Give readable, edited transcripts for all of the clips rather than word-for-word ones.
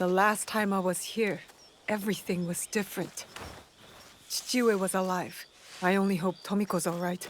The last time I was here, everything was different. Chichiue was alive. I only hope Tomiko's all right.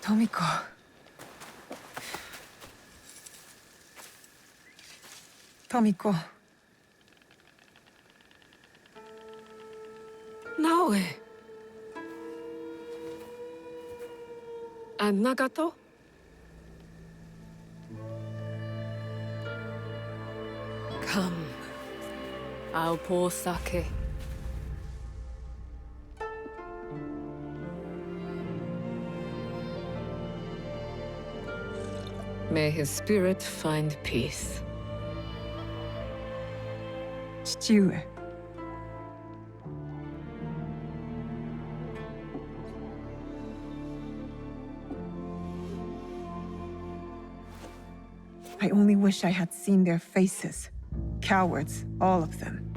Tomiko. Tomiko. Naoe. And Nagato? Come. I'll pour sake. May his spirit find peace. Chichiue. I only wish I had seen their faces. Cowards, all of them.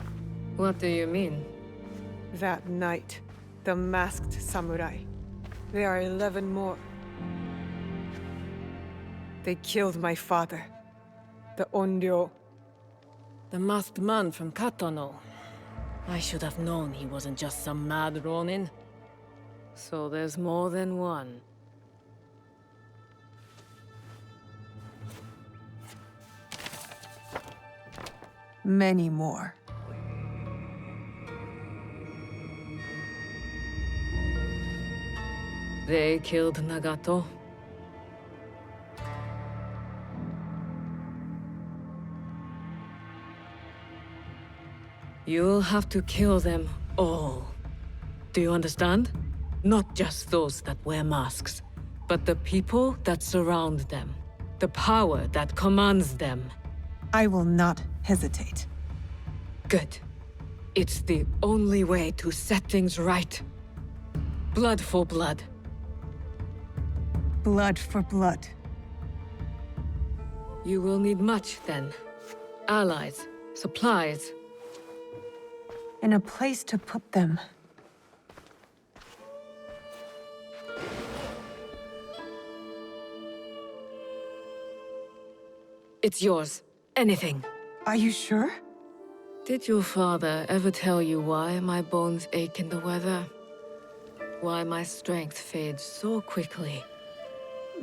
What do you mean? That night, the masked samurai. There are 11 more. They killed my father, the Onryo. The masked man from Katano. I should have known he wasn't just some mad ronin. So there's more than one. Many more. They killed Nagato. You'll have to kill them all. Do you understand? Not just those that wear masks, but the people that surround them. The power that commands them. I will not hesitate. Good. It's the only way to set things right. Blood for blood. Blood for blood. You will need much, then. Allies, supplies. And a place to put them. It's yours. Anything. Are you sure? Did your father ever tell you why my bones ache in the weather? Why my strength fades so quickly?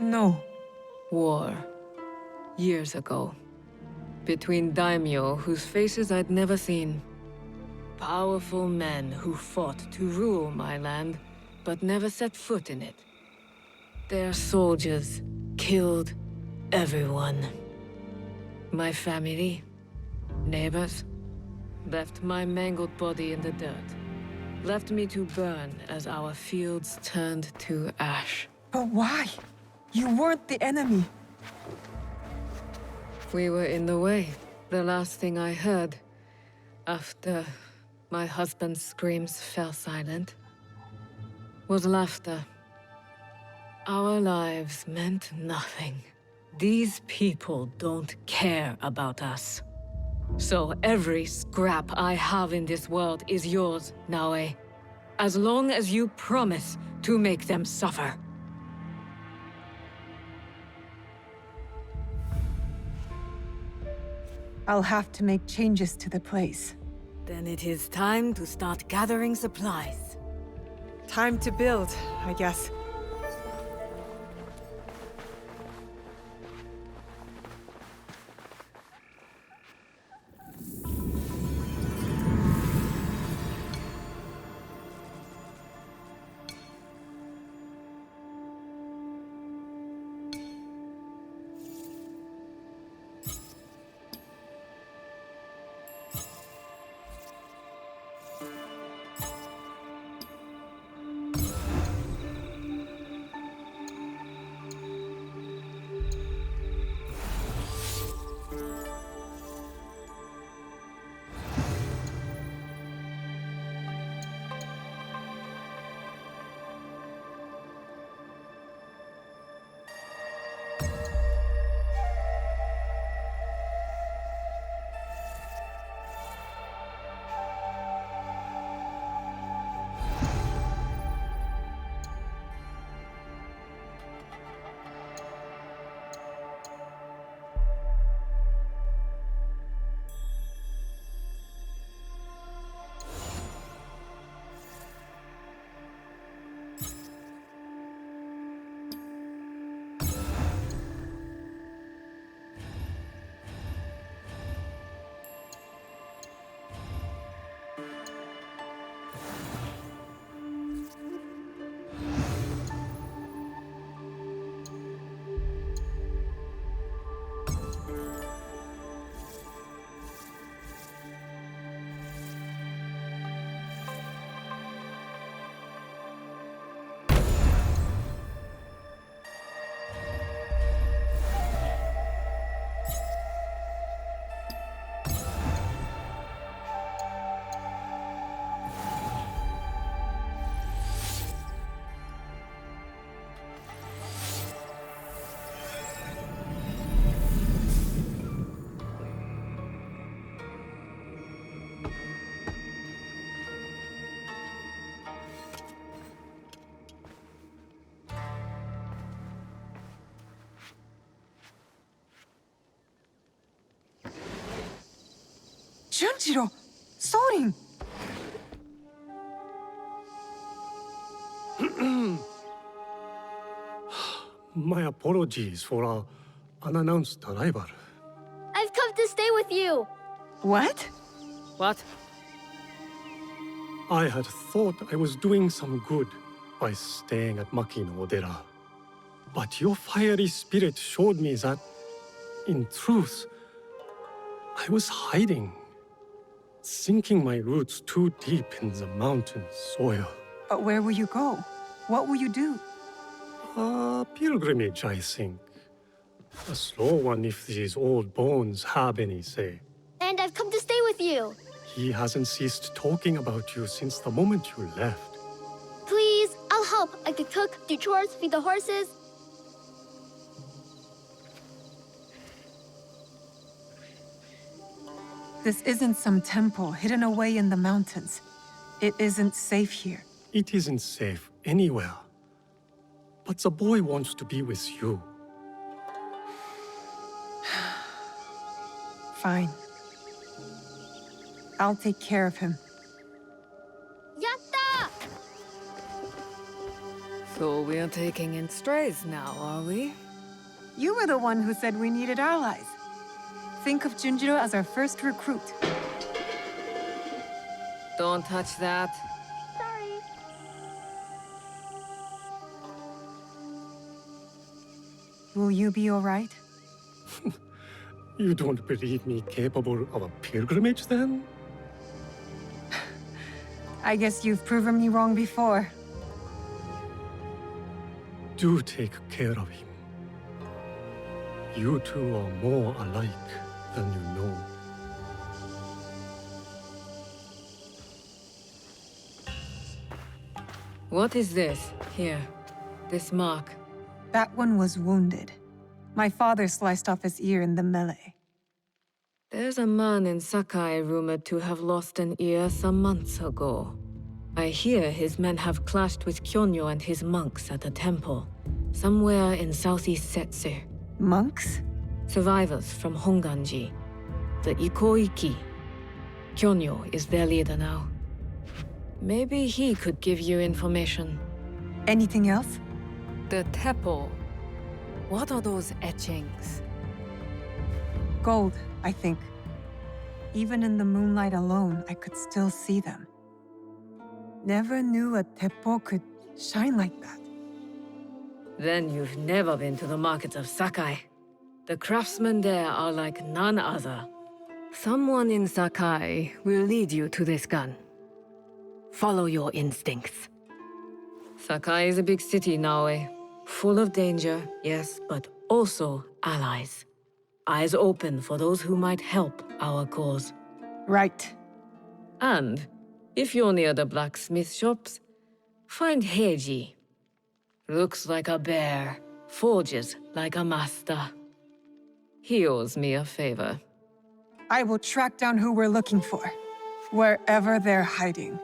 No. War. Years ago. Between daimyo whose faces I'd never seen. Powerful men who fought to rule my land, but never set foot in it. Their soldiers killed everyone. My family, neighbors, left my mangled body in the dirt. Left me to burn as our fields turned to ash. But why? You weren't the enemy. We were in the way. The last thing I heard, after my husband's screams fell silent, was laughter. Our lives meant nothing. These people don't care about us. So every scrap I have in this world is yours, Naoe. As long as you promise to make them suffer. I'll have to make changes to the place. Then it is time to start gathering supplies. Time to build, I guess. Junjiro! Sorin! My apologies for our unannounced arrival. I've come to stay with you. What? What? I had thought I was doing some good by staying at Maki no Odera. But your fiery spirit showed me that, in truth, I was hiding, sinking my roots too deep in the mountain soil. But where will you go? What will you do? A pilgrimage, I think. A slow one if these old bones have any say. And I've come to stay with you. He hasn't ceased talking about you since the moment you left. Please, I'll help. I could cook, do chores, feed the horses. This isn't some temple hidden away in the mountains. It isn't safe here. It isn't safe anywhere. But the boy wants to be with you. Fine. I'll take care of him. Yatta! So we're taking in strays now, are we? You were the one who said we needed allies. Think of Junjiro as our first recruit. Don't touch that. Sorry. Will you be all right? You don't believe me capable of a pilgrimage, then? I guess you've proven me wrong before. Do take care of him. You two are more alike than you know. What is this? Here. This mark. That one was wounded. My father sliced off his ear in the melee. There's a man in Sakai rumored to have lost an ear some months ago. I hear his men have clashed with Kyonyo and his monks at a temple, somewhere in southeast Setsu. Monks? Survivors from Honganji, the Ikoiki. Kyonyo is their leader now. Maybe he could give you information. Anything else? The Teppo. What are those etchings? Gold, I think. Even in the moonlight alone, I could still see them. Never knew a teppo could shine like that. Then you've never been to the markets of Sakai. The craftsmen there are like none other. Someone in Sakai will lead you to this gun. Follow your instincts. Sakai is a big city, Naoe. Full of danger, yes, but also allies. Eyes open for those who might help our cause. Right. And, if you're near the blacksmith shops, find Heiji. Looks like a bear, forges like a master. He owes me a favor. I will track down who we're looking for, wherever they're hiding.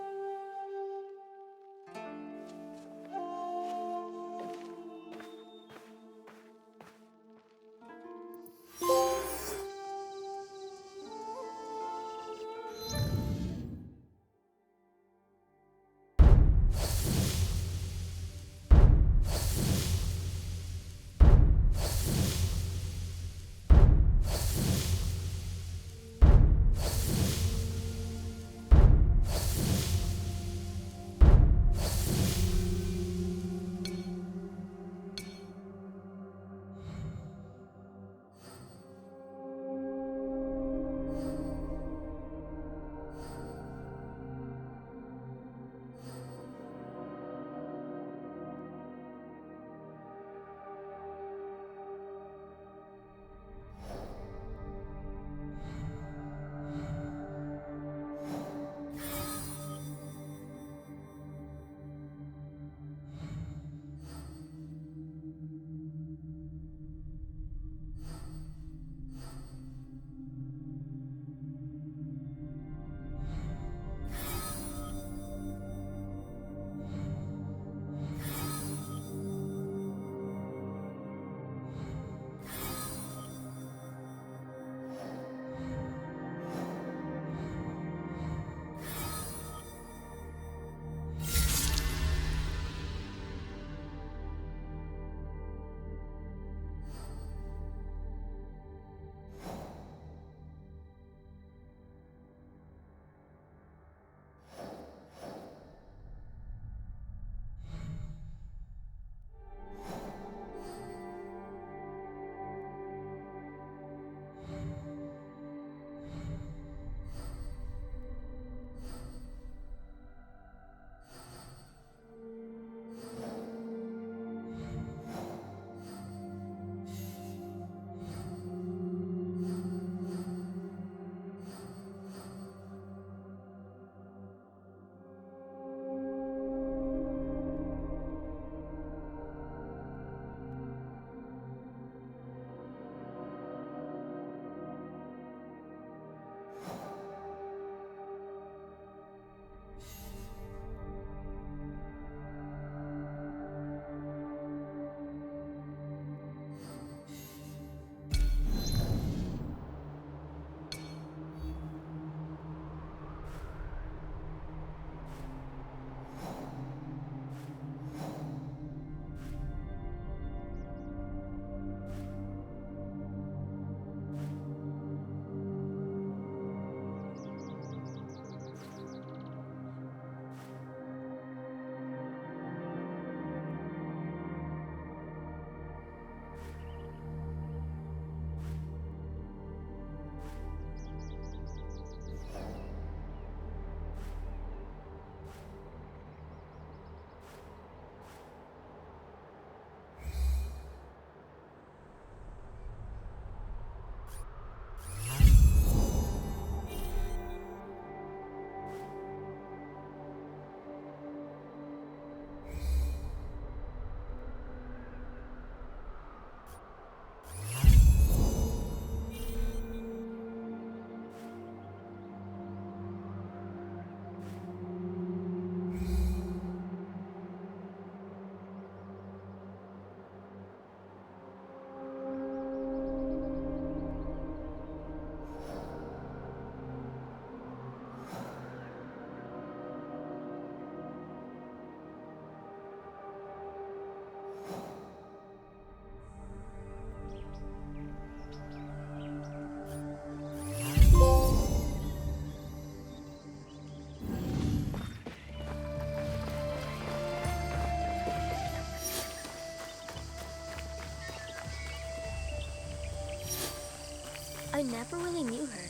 I never really knew her.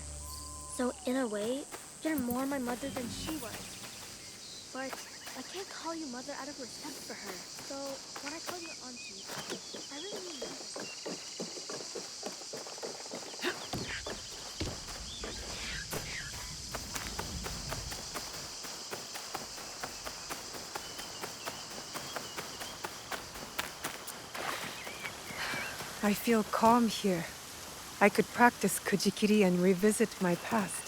So in a way, you're more my mother than she was. But I can't call you mother out of respect for her. So when I call you auntie, I really mean nothing. I feel calm here. I could practice Kujikiri and revisit my past.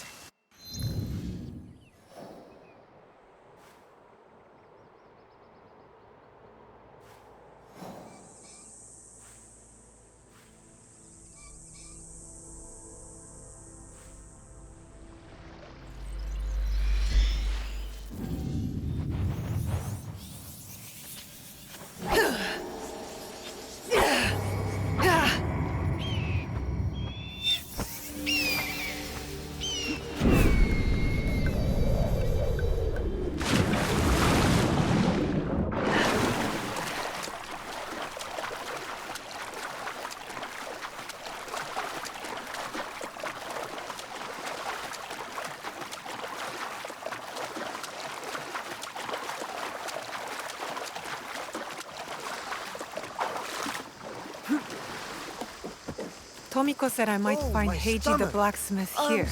Tomiko said I might find Heiji the blacksmith here,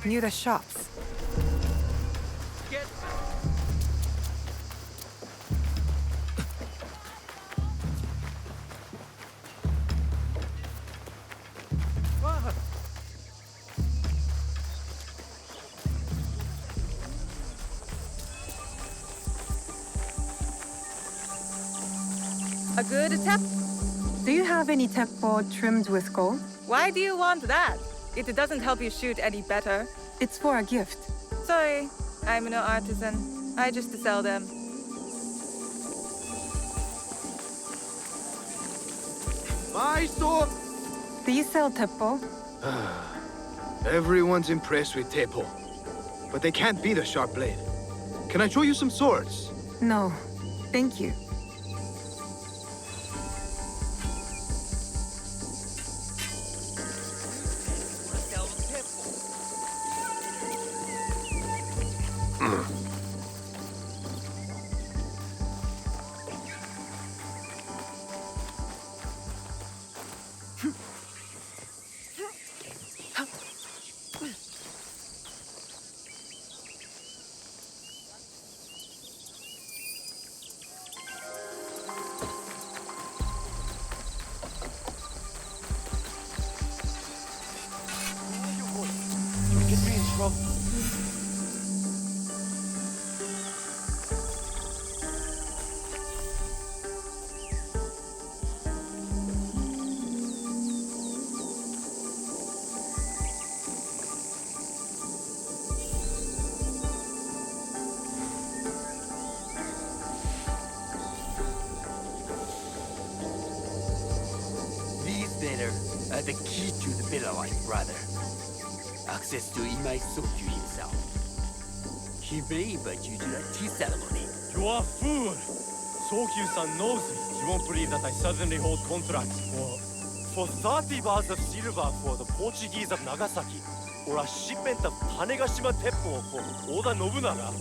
near the shops. A good tap? Do you have any teppo trimmed with gold? Why do you want that? It doesn't help you shoot any better. It's for a gift. Sorry, I'm no artisan. I just sell them. My store! Do you sell teppo? Everyone's impressed with Teppo, but they can't beat a sharp blade. Can I show you some swords? No, thank you. Are the key to the better life, brother. Access to Imai Sokyu himself. He may invite you to the tea ceremony. You are a fool! Sokyu-san knows it. He won't believe that I suddenly hold contracts for 30 bars of silver for the Portuguese of Nagasaki, or a shipment of Tanegashima Teppo for Oda Nobunaga.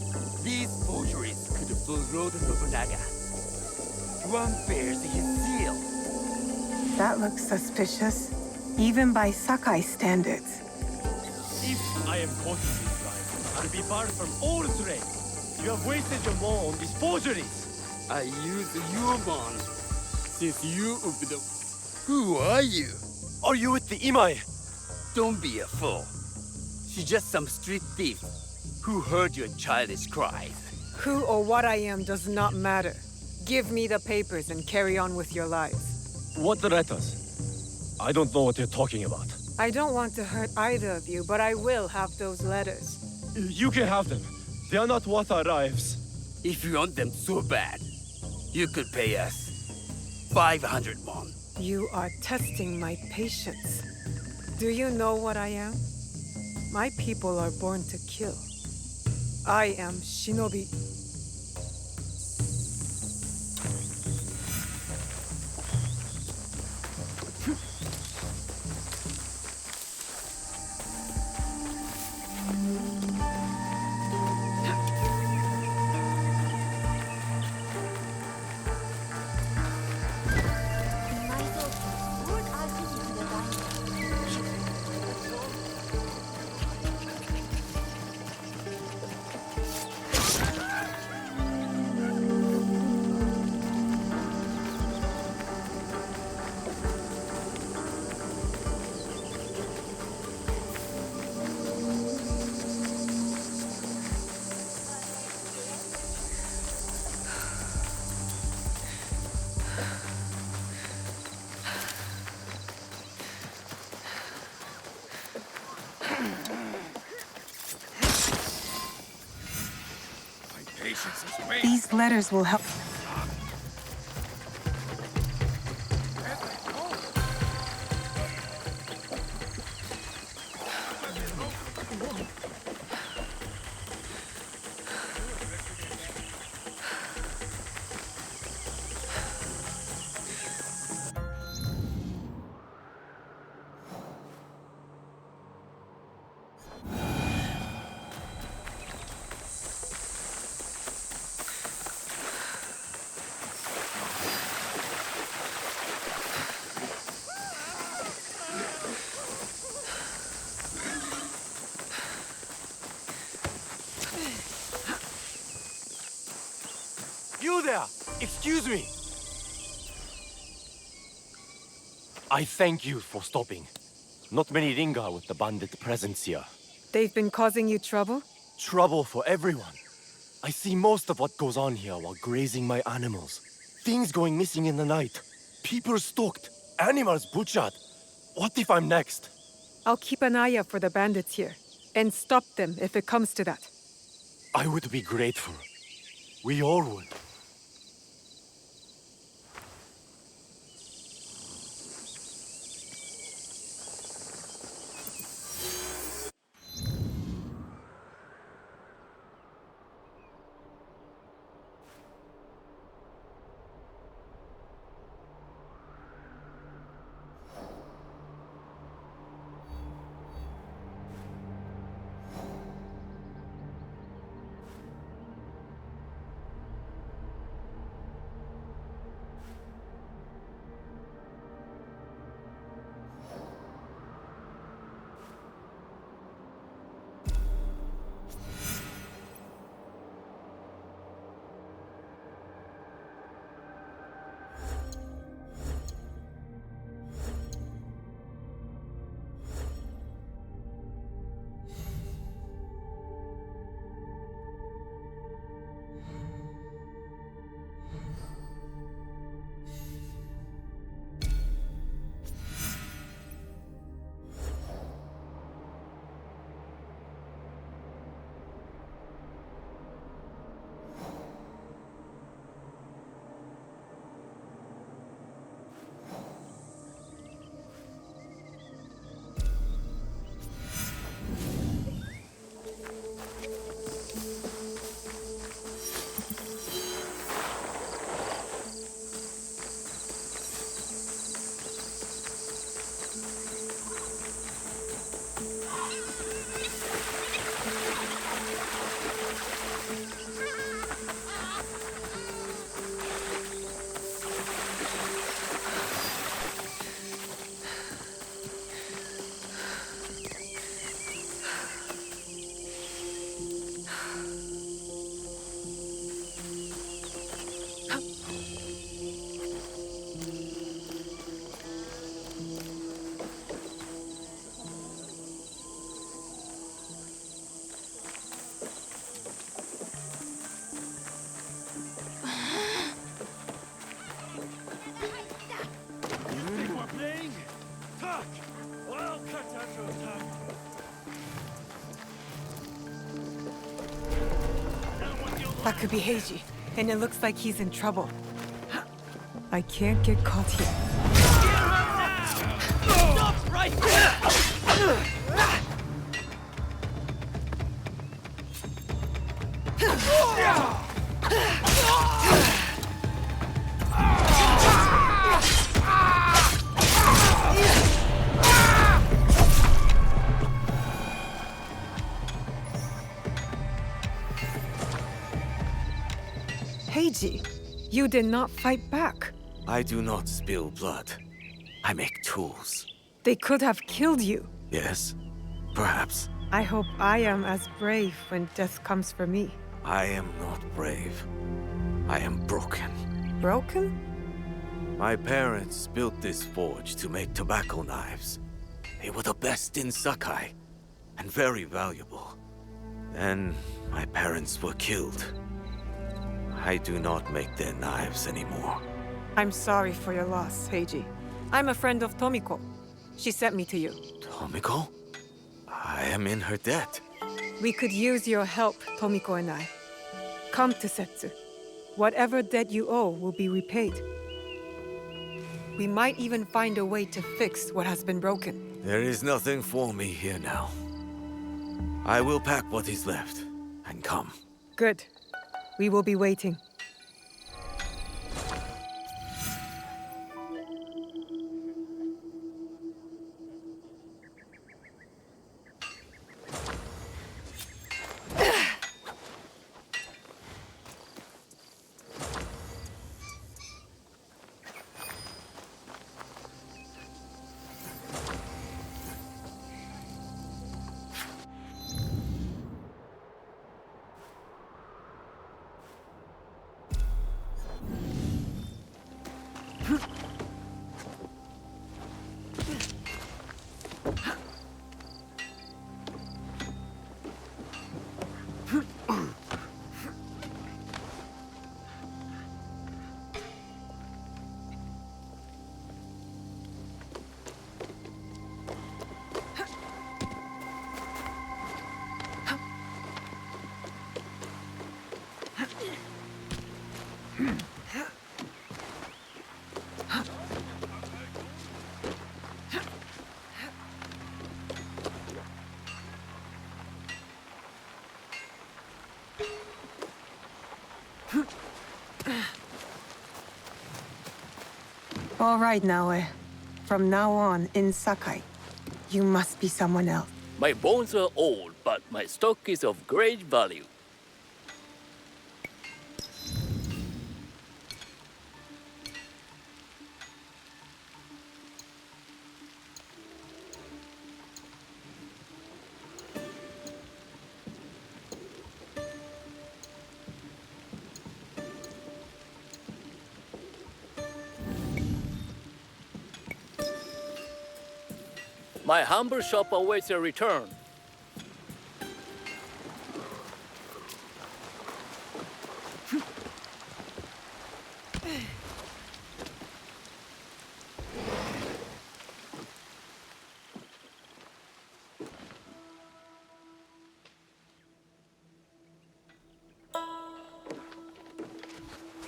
These forgeries could fool Lord Nobunaga. One bears his seal. That looks suspicious, even by Sakai standards. If I am caught in this lie, I'll be barred from all trade. You have wasted your mon on these forgeries. I use your mon, since you opened the... Who are you? Are you with the Imai? Don't be a fool. She's just some street thief who heard your childish cries. Who or what I am does not matter. Give me the papers and carry on with your lives. What letters? I don't know what you're talking about. I don't want to hurt either of you, but I will have those letters. You can have them. They are not worth our lives. If you want them so bad, you could pay us 500 mon. You are testing my patience. Do you know what I am? My people are born to kill. I am shinobi. These letters will help. You there! Excuse me! I thank you for stopping. Not many linger with the bandit presence here. They've been causing you trouble? Trouble for everyone. I see most of what goes on here while grazing my animals. Things going missing in the night. People stalked. Animals butchered. What if I'm next? I'll keep an eye out for the bandits here, and stop them if it comes to that. I would be grateful. We all would. That could be Heiji, and it looks like he's in trouble. I can't get caught here. Stop right there! Heiji, you did not fight back. I do not spill blood. I make tools. They could have killed you. Yes, perhaps. I hope I am as brave when death comes for me. I am not brave. I am broken. Broken? My parents built this forge to make tobacco knives. They were the best in Sakai, and very valuable. Then my parents were killed. I do not make their knives anymore. I'm sorry for your loss, Heiji. I'm a friend of Tomiko. She sent me to you. Tomiko? I am in her debt. We could use your help, Tomiko and I. Come, Tsetsu. Whatever debt you owe will be repaid. We might even find a way to fix what has been broken. There is nothing for me here now. I will pack what is left and come. Good. We will be waiting. All right, Naoe. From now on, in Sakai, you must be someone else. My bones are old, but my stock is of great value. My humble shop awaits a return.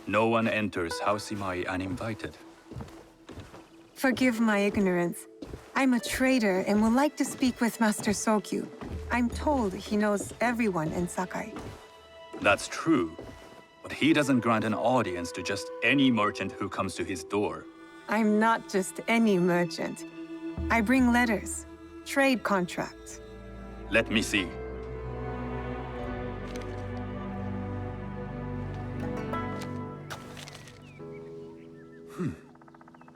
No one enters House Imai uninvited. Forgive my ignorance. I'm a trader and would like to speak with Master Sokyu. I'm told he knows everyone in Sakai. That's true, but he doesn't grant an audience to just any merchant who comes to his door. I'm not just any merchant. I bring letters, trade contracts. Let me see.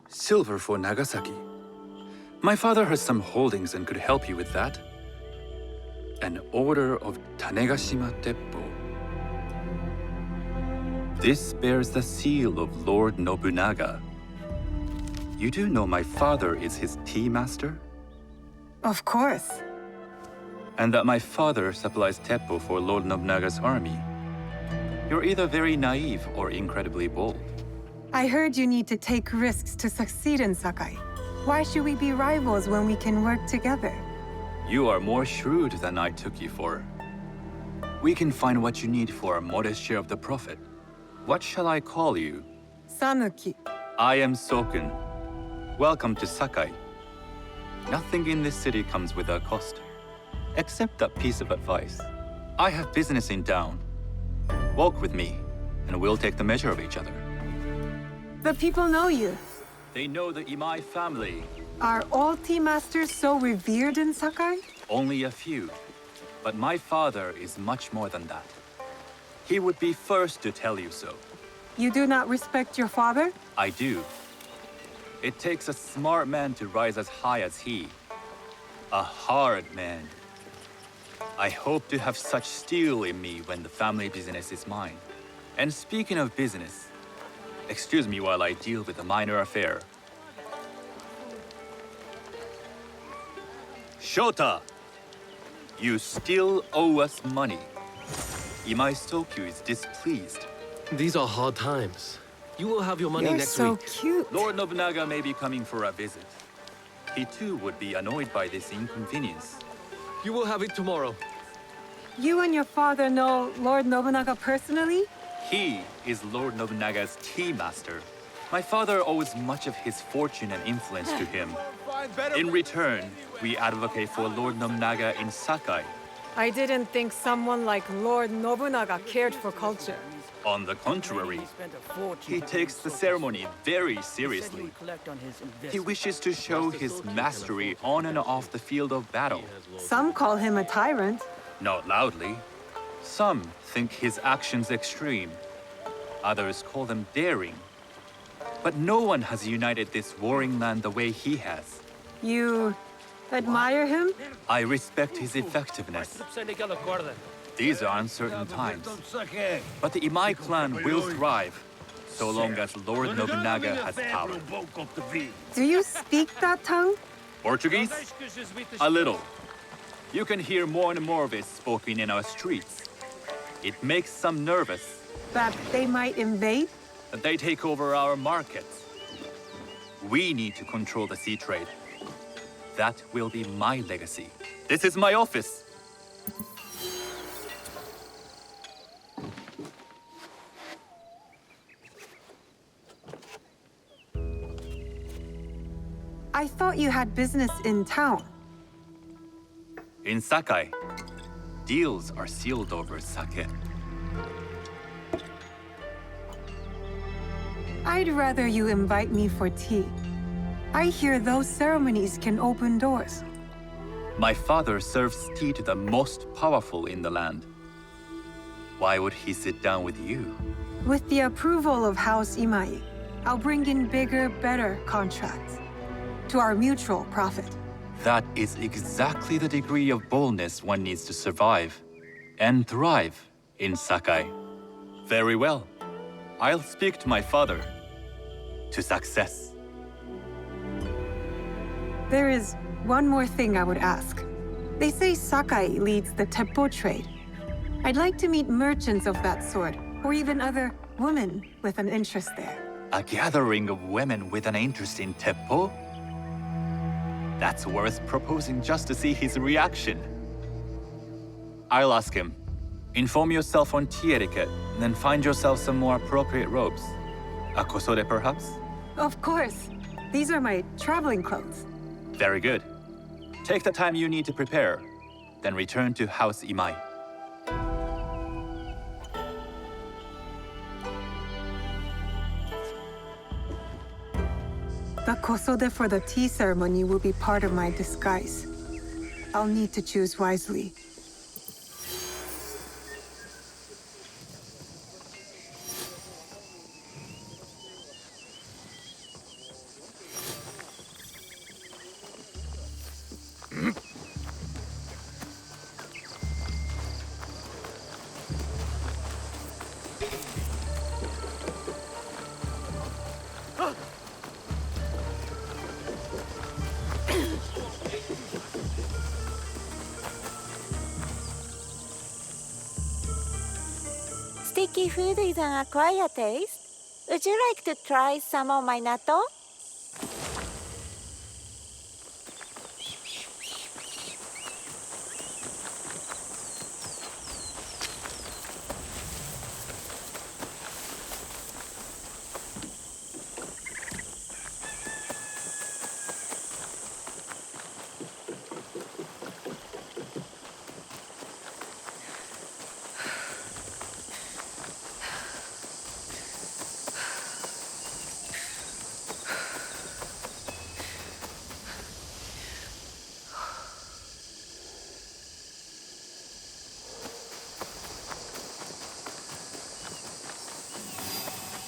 Silver for Nagasaki. My father has some holdings and could help you with that. An order of Tanegashima Teppo. This bears the seal of Lord Nobunaga. You do know my father is his tea master? Of course. And that my father supplies Teppo for Lord Nobunaga's army. You're either very naive or incredibly bold. I heard you need to take risks to succeed in Sakai. Why should we be rivals when we can work together? You are more shrewd than I took you for. We can find what you need for a modest share of the profit. What shall I call you? Sanuki. I am Sokun. Welcome to Sakai. Nothing in this city comes without cost. Except that piece of advice. I have business in town. Walk with me, and we'll take the measure of each other. The people know you. They know the Imai family. Are all tea masters so revered in Sakai? Only a few. But my father is much more than that. He would be first to tell you so. You do not respect your father? I do. It takes a smart man to rise as high as he. A hard man. I hope to have such steel in me when the family business is mine. And speaking of business, excuse me while I deal with a minor affair. Shota! You still owe us money. Imai Sokyu is displeased. These are hard times. You will have your money You're next so week. cute. Lord Nobunaga may be coming for a visit. He too would be annoyed by this inconvenience. You will have it tomorrow. You and your father know Lord Nobunaga personally? He is Lord Nobunaga's tea master. My father owes much of his fortune and influence to him. In return, we advocate for Lord Nobunaga in Sakai. I didn't think someone like Lord Nobunaga cared for culture. On the contrary, he takes the ceremony very seriously. He wishes to show his mastery on and off the field of battle. Some call him a tyrant. Not loudly. Some think his actions extreme. Others call them daring. But no one has united this warring land the way he has. You admire him? I respect his effectiveness. These are uncertain times. But the Imai clan will thrive, so long as Lord Nobunaga has power. Do you speak that tongue? Portuguese? A little. You can hear more and more of it spoken in our streets. It makes some nervous. That they might invade? That they take over our markets. We need to control the sea trade. That will be my legacy. This is my office. I thought you had business in town. In Sakai, deals are sealed over sake. I'd rather you invite me for tea. I hear those ceremonies can open doors. My father serves tea to the most powerful in the land. Why would he sit down with you? With the approval of House Imai, I'll bring in bigger, better contracts. To our mutual profit. That is exactly the degree of boldness one needs to survive and thrive in Sakai. Very well. I'll speak to my father. To success. There is one more thing I would ask. They say Sakai leads the teppo trade. I'd like to meet merchants of that sort, or even other women with an interest there. A gathering of women with an interest in teppo? That's worth proposing just to see his reaction. I'll ask him. Inform yourself on tea etiquette, and then find yourself some more appropriate robes. A kosode, perhaps? Of course. These are my traveling clothes. Very good. Take the time you need to prepare, then return to House Imai. The kosode for the tea ceremony will be part of my disguise. I'll need to choose wisely. Sticky food is an acquired taste. Would you like to try some of my natto?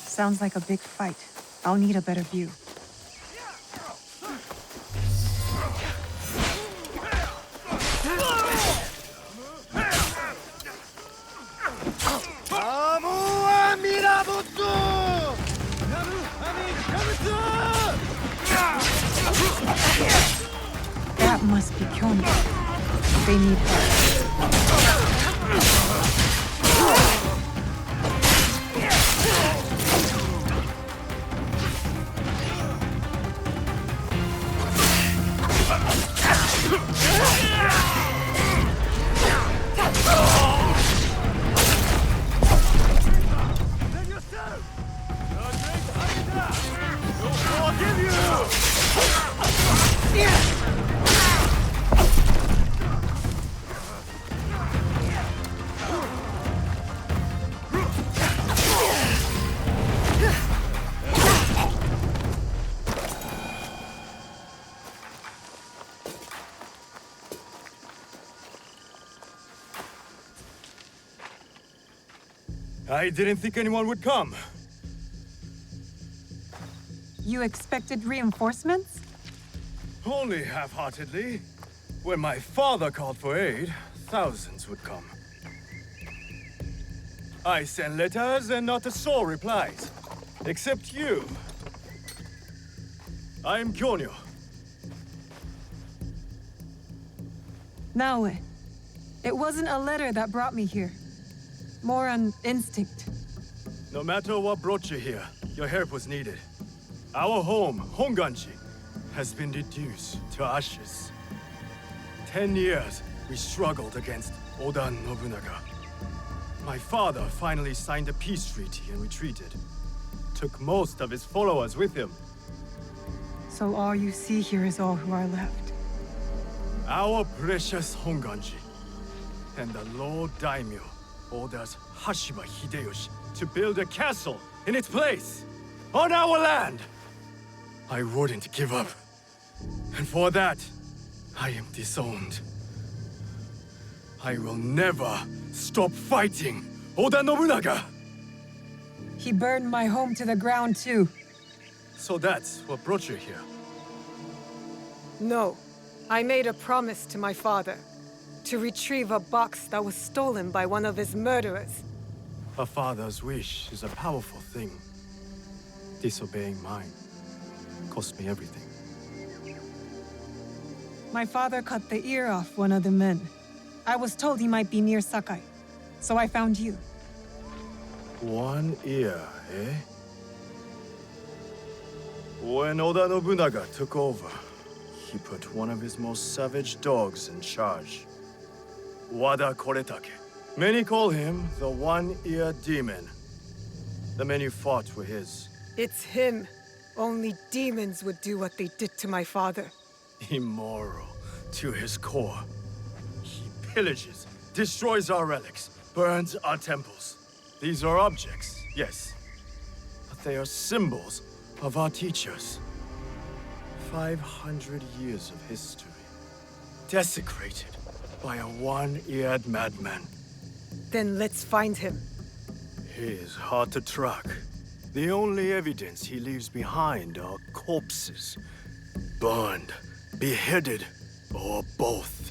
Sounds like a big fight. I'll need a better view. That must be Kyomi. They need help. I didn't think anyone would come. You expected reinforcements? Only half-heartedly. When my father called for aid, thousands would come. I sent letters and not a soul replies. Except you. I am Kyonyo. Naoe, it wasn't a letter that brought me here. More an instinct. No matter what brought you here, your help was needed. Our home, Honganji, has been reduced to ashes. 10 years, we struggled against Oda Nobunaga. My father finally signed a peace treaty and retreated. Took most of his followers with him. So all you see here is all who are left. Our precious Honganji. And the Lord Daimyo orders Hashiba Hideyoshi to build a castle in its place, on our land. I wouldn't give up. And for that, I am disowned. I will never stop fighting Oda Nobunaga! He burned my home to the ground too. So that's what brought you here? No. I made a promise to my father. To retrieve a box that was stolen by one of his murderers. A father's wish is a powerful thing. Disobeying mine cost me everything. My father cut the ear off one of the men. I was told he might be near Sakai, so I found you. One ear, eh? When Oda Nobunaga took over, he put one of his most savage dogs in charge. Wada Koretake. Many call him the One-Ear Demon. The men you fought were his. It's him. Only demons would do what they did to my father. Immoral to his core. He pillages, destroys our relics, burns our temples. These are objects, yes, but they are symbols of our teachers. 500 years of history, desecrated by a one-eared madman. Then let's find him. He is hard to track. The only evidence he leaves behind are corpses. Burned, beheaded, or both.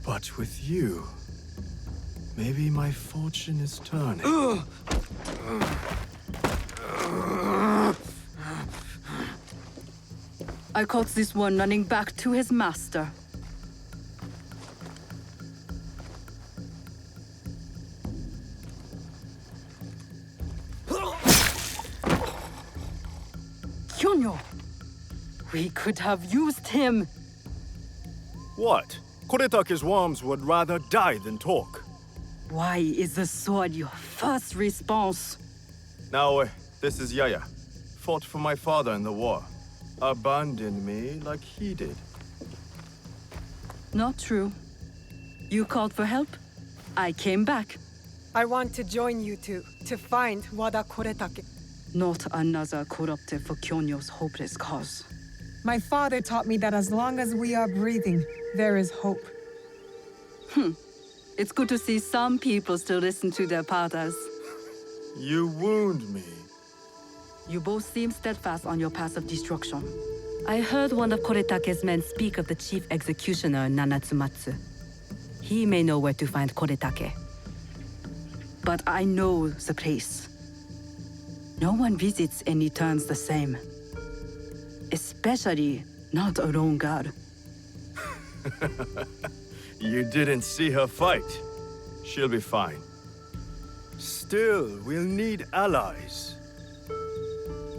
But with you, maybe my fortune is turning. I caught this one running back to his master. Kyonyo! We could have used him! What? Koretake's worms would rather die than talk. Why is the sword your first response? Now, this is Yaya. Fought for my father in the war. Abandoned me like he did. Not true. You called for help. I came back. I want to join you two to find Wada Koretake. Not another corrupted for Kyonyo's hopeless cause. My father taught me that as long as we are breathing, there is hope. It's good to see some people still listen to their fathers. You wound me. You both seem steadfast on your path of destruction. I heard one of Koretake's men speak of the chief executioner, Nanatsumatsu. He may know where to find Koretake. But I know the place. No one visits and returns the same. Especially not a lone guard. You didn't see her fight. She'll be fine. Still, we'll need allies.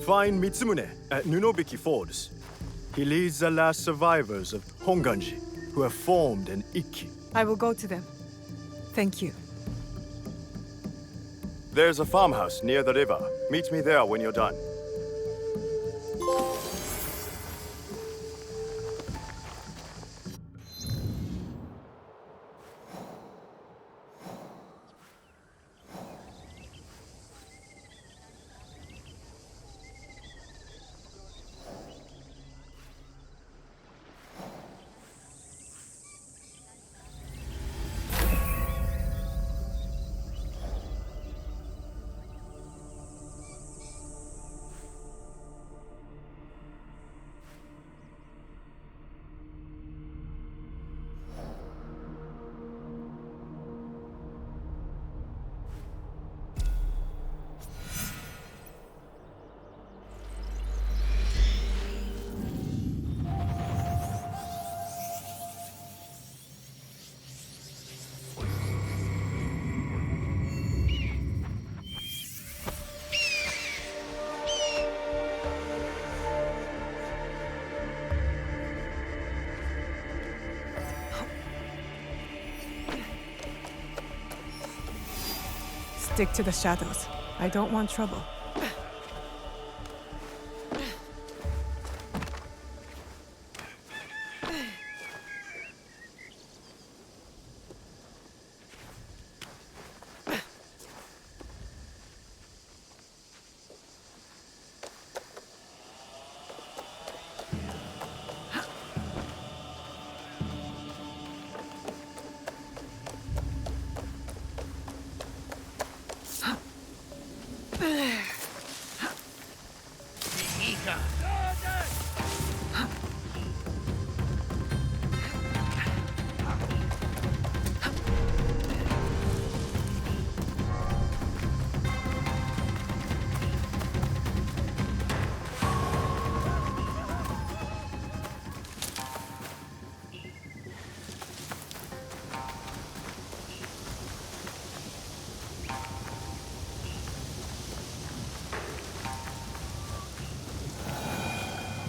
Find Mitsumune at Nunobiki Falls. He leads the last survivors of Honganji, who have formed an Ikki. I will go to them. Thank you. There's a farmhouse near the river. Meet me there when you're done. stick to the shadows. I don't want trouble.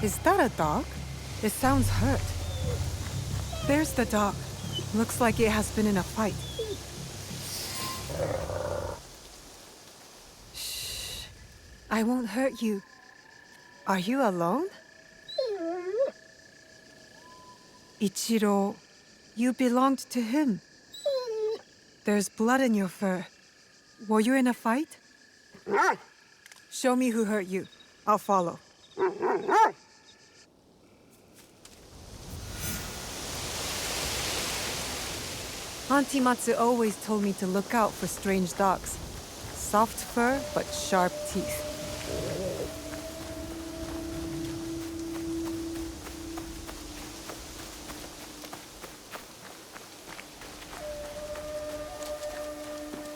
Is that a dog? It sounds hurt. There's the dog. Looks like it has been in a fight. Shh. I won't hurt you. Are you alone? Ichiro, you belonged to him. There's blood in your fur. Were you in a fight? Show me who hurt you. I'll follow. Auntie Matsu always told me to look out for strange dogs. Soft fur, but sharp teeth.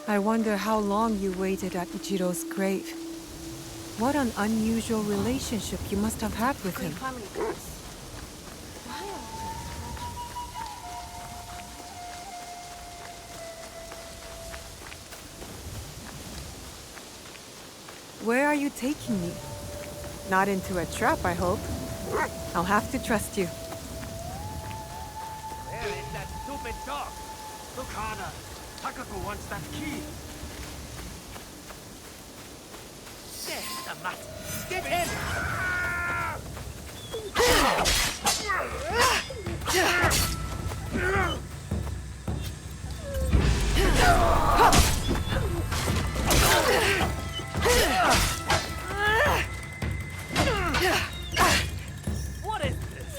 I wonder how long you waited at Ichiro's grave. What an unusual relationship you must have had with him. Where are you taking me? Not into a trap, I hope. I'll have to trust you. Where is that stupid dog? Look harder. Takako wants that key. There's the mat. Give in! What is this?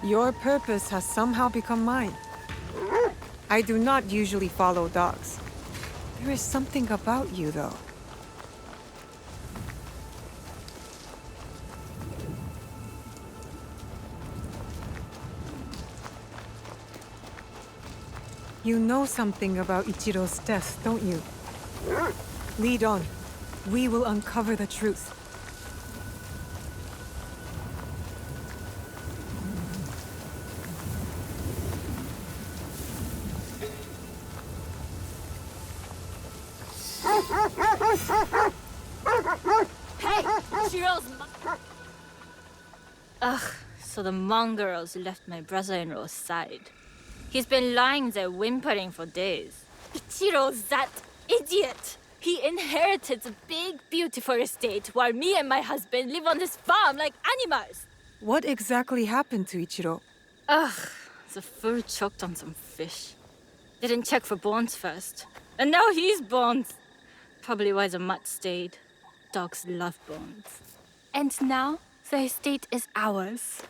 Your purpose has somehow become mine. I do not usually follow dogs. There is something about you, though. You know something about Ichiro's death, don't you? Lead on. We will uncover the truth. Hey! Shiro's Ugh, so the mongrels left my brother-in-law's side. He's been lying there whimpering for days. Ichiro's that idiot! He inherited a big, beautiful estate while me and my husband live on this farm like animals! What exactly happened to Ichiro? Ugh, the fool choked on some fish. Didn't check for bones first. And now he's bones! Probably why the mutt stayed. Dogs love bones. And now, the estate is ours.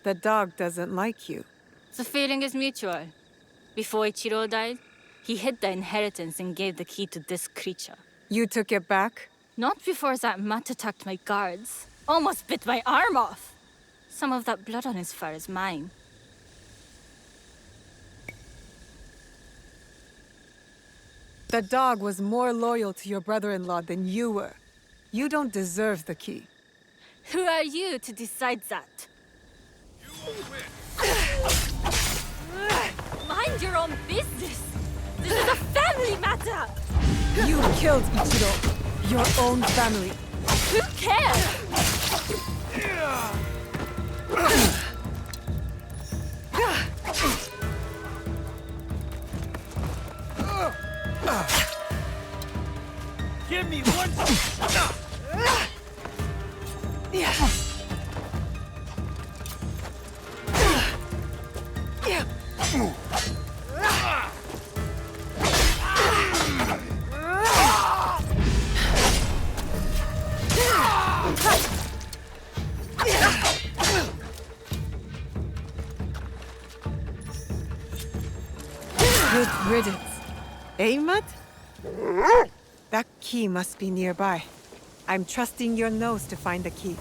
The dog doesn't like you. The feeling is mutual. Before Ichiro died, he hid the inheritance and gave the key to this creature. You took it back? Not before that mutt attacked my guards. Almost bit my arm off. Some of that blood on his fur is mine. The dog was more loyal to your brother-in-law than you were. You don't deserve the key. Who are you to decide that? Mind your own business! This is a family matter! You killed Ichiro, your own family. Who cares? Give me one. Good riddance. Eh, Matt? That key must be nearby. I'm trusting your nose to find the key.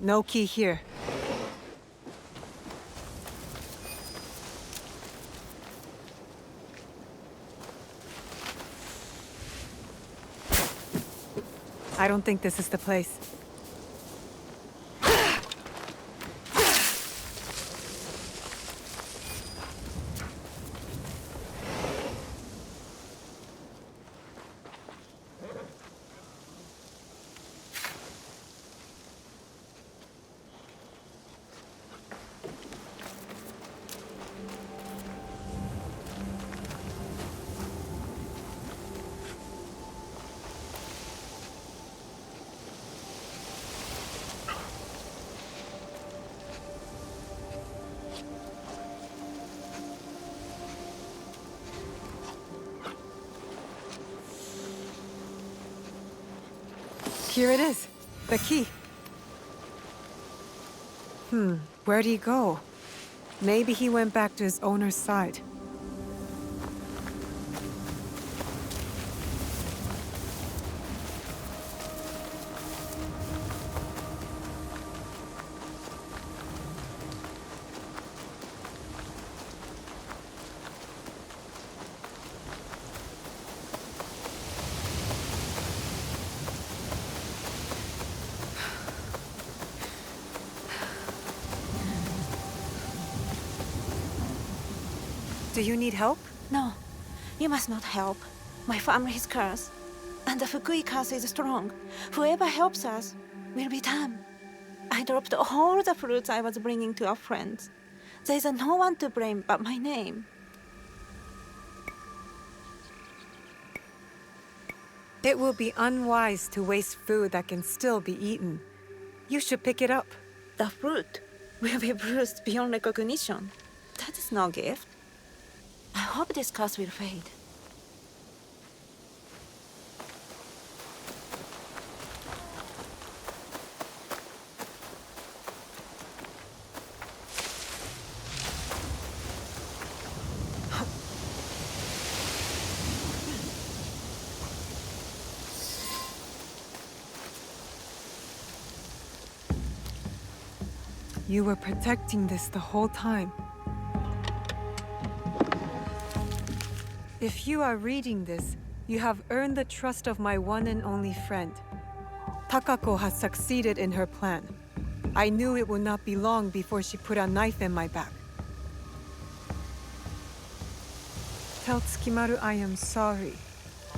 No key here. I don't think this is the place. Here it is. The key. Where'd he go? Maybe he went back to his owner's side. Do you need help? No, you must not help. My family is cursed, and the Fukui curse is strong. Whoever helps us will be damned. I dropped all the fruits I was bringing to our friends. There is no one to blame but my name. It will be unwise to waste food that can still be eaten. You should pick it up. The fruit will be bruised beyond recognition. That is no gift. I hope this curse will fade. You were protecting this the whole time. If you are reading this, you have earned the trust of my one and only friend. Takako has succeeded in her plan. I knew it would not be long before she put a knife in my back. Tell Tsukimaru I am sorry,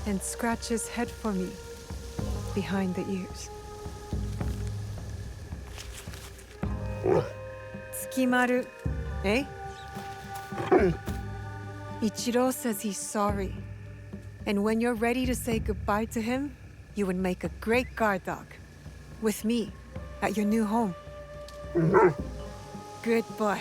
and scratch his head for me, behind the ears. Tsukimaru, eh? Ichiro says he's sorry. And when you're ready to say goodbye to him, you would make a great guard dog. With me, at your new home. Good boy.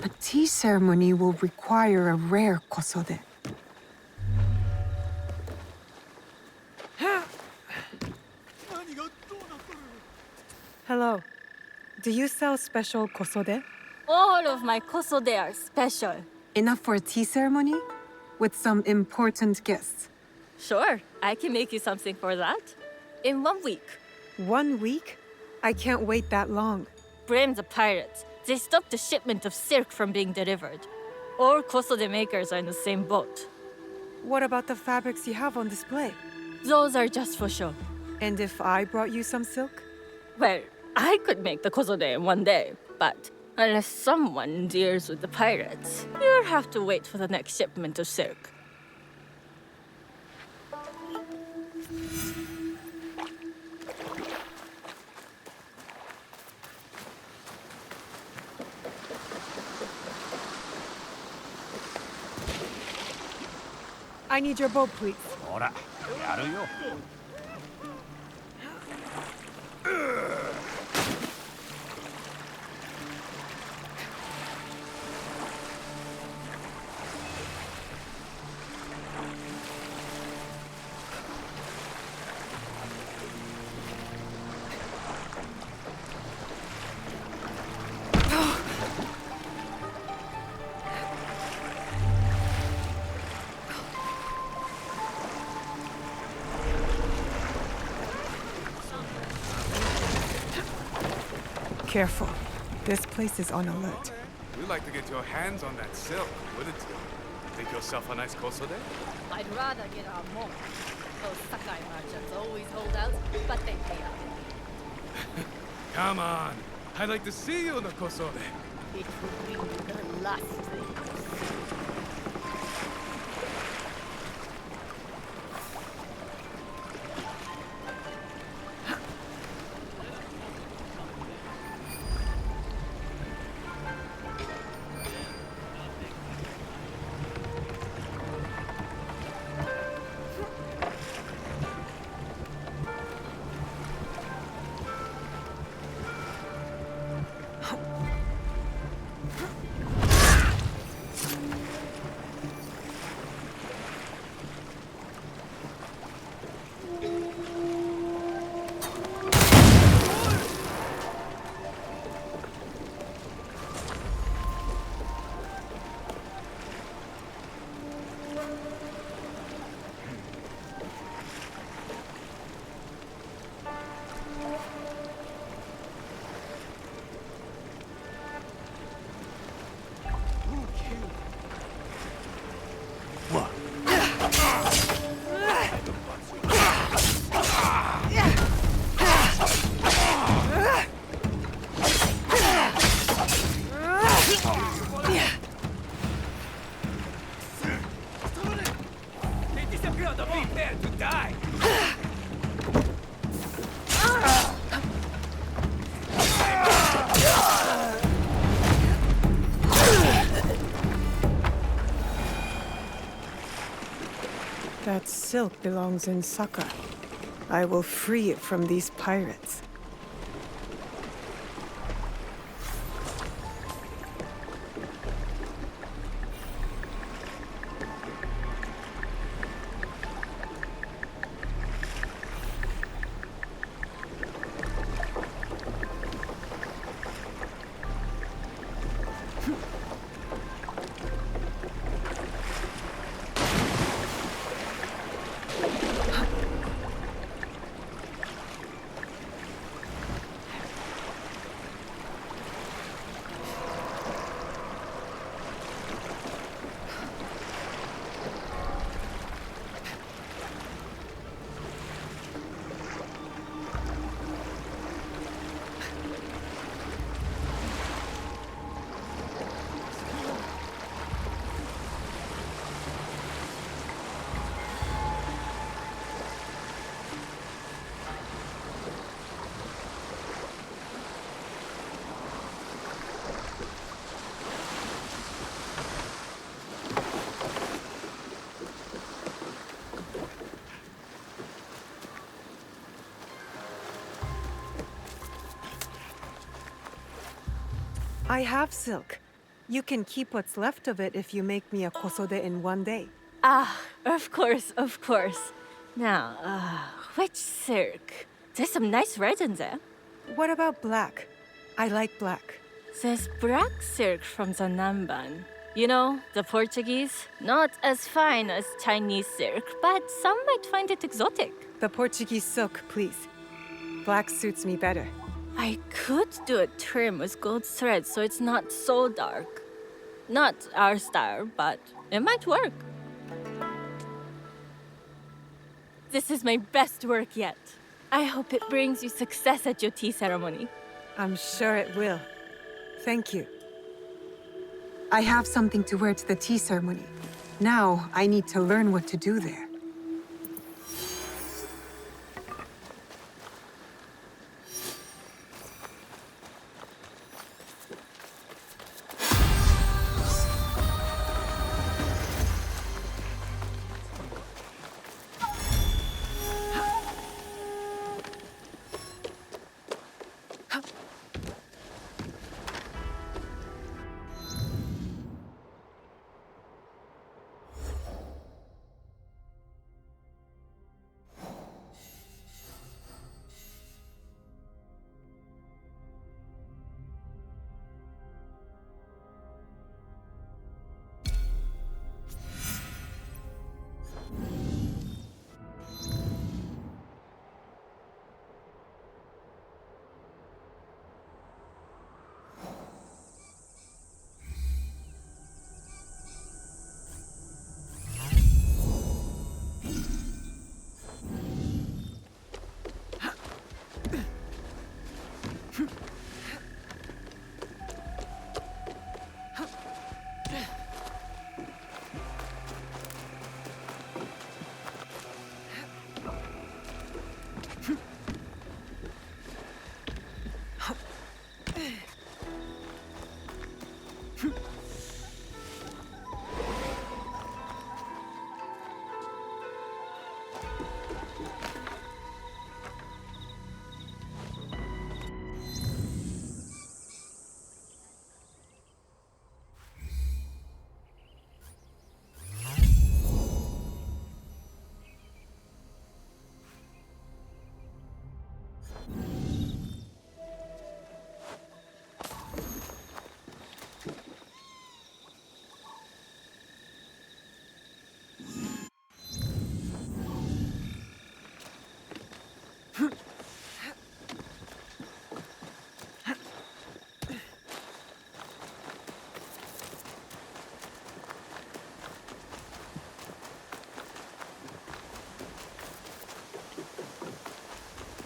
A tea ceremony will require a rare kosode. Hello. Do you sell special kosode? All of my kosode are special. Enough for a tea ceremony? With some important guests. Sure, I can make you something for that. In 1 week. 1 week? I can't wait that long. Blame the pirates. They stopped the shipment of silk from being delivered. All kosode makers are in the same boat. What about the fabrics you have on display? Those are just for show. And if I brought you some silk? Well, I could make the kosode in 1 day, but unless someone deals with the pirates, you'll have to wait for the next shipment of silk. I need your boat, please. ほら、やるよ。Careful. This place is on alert. We'd like to get your hands on that silk, wouldn't you? Make yourself a nice kosode? I'd rather get our monk. Those Sakai merchants always hold out, but they pay up. Come on. I'd like to see you in the kosode. It would be the last thing. That silk belongs in Sakai. I will free it from these pirates. I have silk. You can keep what's left of it if you make me a kosode in one day. Ah, of course, of course. Now, which silk? There's some nice red in there. What about black? I like black. There's black silk from the Namban. You know, the Portuguese. Not as fine as Chinese silk, but some might find it exotic. The Portuguese silk, please. Black suits me better. I could do a trim with gold thread so it's not so dark. Not our style, but it might work. This is my best work yet. I hope it brings you success at your tea ceremony. I'm sure it will. Thank you. I have something to wear to the tea ceremony. Now, I need to learn what to do there.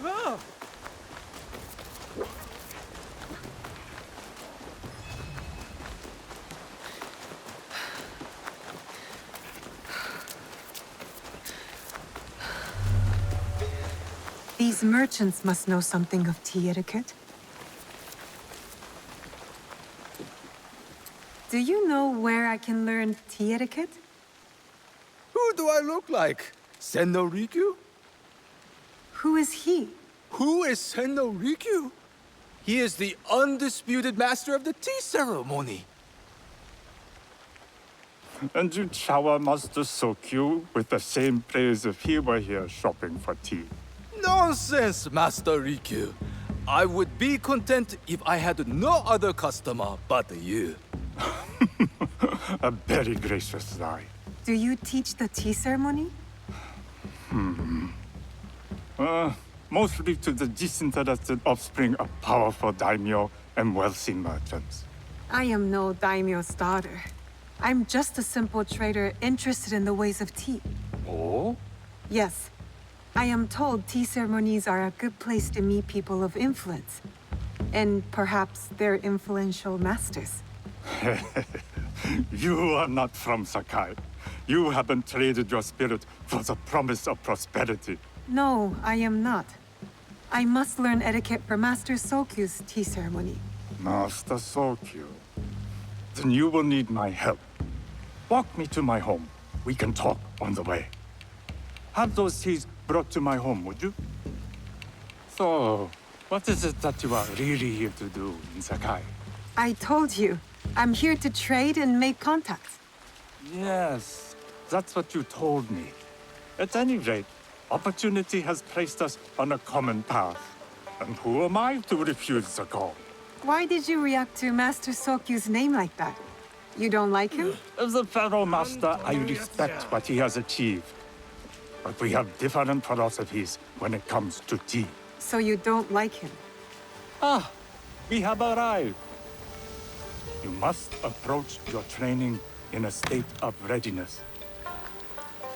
Ah! These merchants must know something of tea etiquette. Do you know where I can learn tea etiquette? Who do I look like? Senno Rikyu? Who is he? Who is Senno Rikyu? He is the undisputed master of the tea ceremony. And you shower Master Sokyu with the same praise if he were here shopping for tea. Nonsense, Master Rikyu. I would be content if I had no other customer but you. A very gracious lie. Do you teach the tea ceremony? Mostly to the disinterested offspring of powerful daimyo and wealthy merchants. I am no daimyo's daughter. I'm just a simple trader interested in the ways of tea. Oh? Yes. I am told tea ceremonies are a good place to meet people of influence. And perhaps their influential masters. You are not from Sakai. You haven't traded your spirit for the promise of prosperity. No, I am not. I must learn etiquette for Master Sokyu's tea ceremony. Master Sokyu. Then you will need my help. Walk me to my home. We can talk on the way. Have those teas brought to my home, would you? So, what is it that you are really here to do in Sakai? I told you. I'm here to trade and make contacts. Yes, that's what you told me. At any rate, opportunity has placed us on a common path. And who am I to refuse the call? Why did you react to Master Sokyu's name like that? You don't like him? As a Pharaoh Master, I respect what he has achieved. But we have different philosophies when it comes to tea. So you don't like him? Ah, we have arrived. You must approach your training in a state of readiness.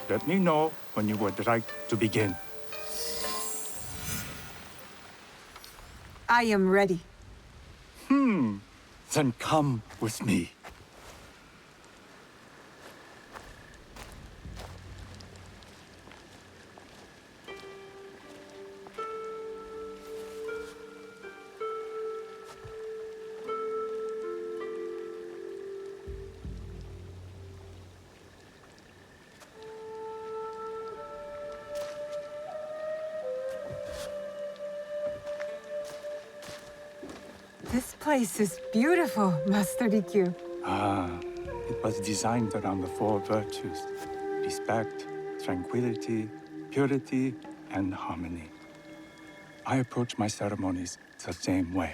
Let me know when you would like to begin. I am ready. Then come with me. This place is beautiful, Master Rikyu. It was designed around the four virtues: respect, tranquility, purity, and harmony. I approach my ceremonies the same way.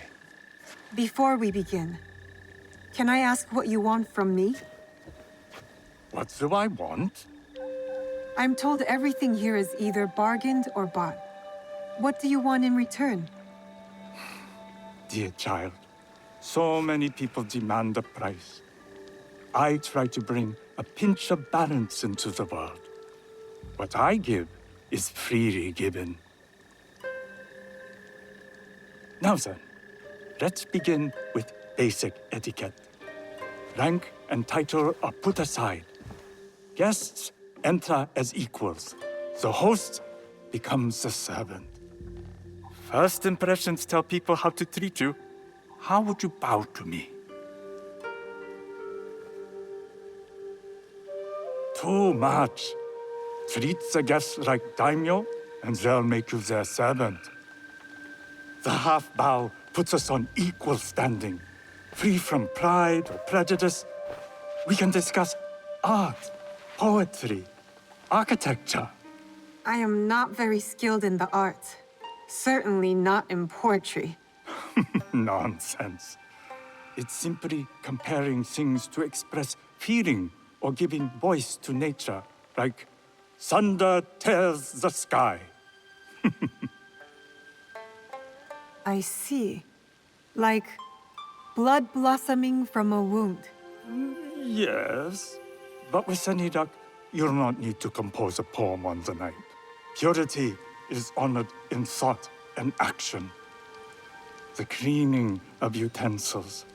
Before we begin, can I ask what you want from me? What do I want? I'm told everything here is either bargained or bought. What do you want in return? Dear child, so many people demand a price. I try to bring a pinch of balance into the world. What I give is freely given. Now then, let's begin with basic etiquette. Rank and title are put aside. Guests enter as equals. The host becomes the servant. First impressions tell people how to treat you. How would you bow to me? Too much. Treat the guests like daimyo, and they'll make you their servant. The half bow puts us on equal standing, free from pride or prejudice. We can discuss art, poetry, architecture. I am not very skilled in the arts. Certainly not in poetry. Nonsense. It's simply comparing things to express feeling or giving voice to nature, like thunder tears the sky. I see. Like blood blossoming from a wound. Yes, but with any luck, you'll not need to compose a poem on the night. Purity is honored in thought and action. The cleaning of utensils,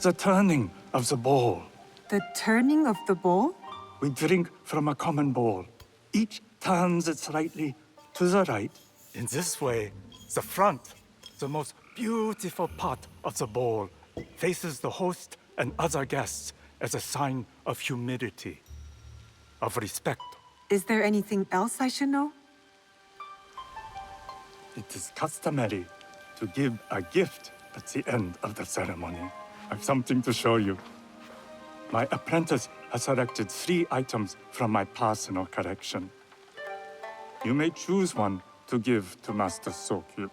the turning of the bowl. The turning of the bowl? We drink from a common bowl. Each turns it slightly to the right. In this way, the front, the most beautiful part of the bowl, faces the host and other guests as a sign of humility, of respect. Is there anything else I should know? it is customary to give a gift at the end of the ceremony. I've something to show you. My apprentice has selected 3 items from my personal collection. You may choose one to give to Master Sokyu.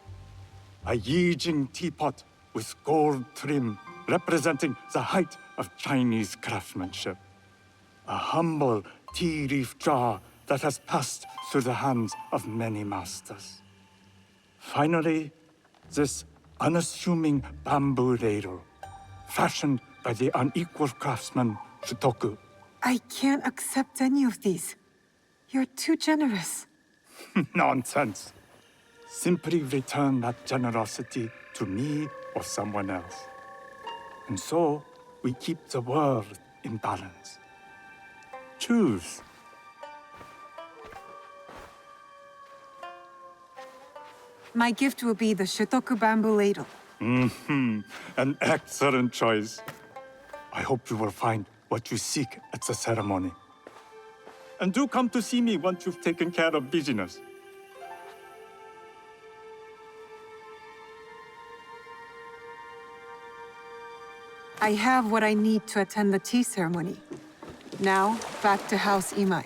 A Yijing teapot with gold trim representing the height of Chinese craftsmanship. A humble tea leaf jar that has passed through the hands of many masters. Finally, this unassuming bamboo ladle, fashioned by the unequal craftsman Shutoku. I can't accept any of these. You're too generous. Nonsense. Simply return that generosity to me or someone else. And so, we keep the world in balance. Choose. My gift will be the Shutoku bamboo ladle. An excellent choice. I hope you will find what you seek at the ceremony. And do come to see me once you've taken care of business. I have what I need to attend the tea ceremony. Now, back to House Imai.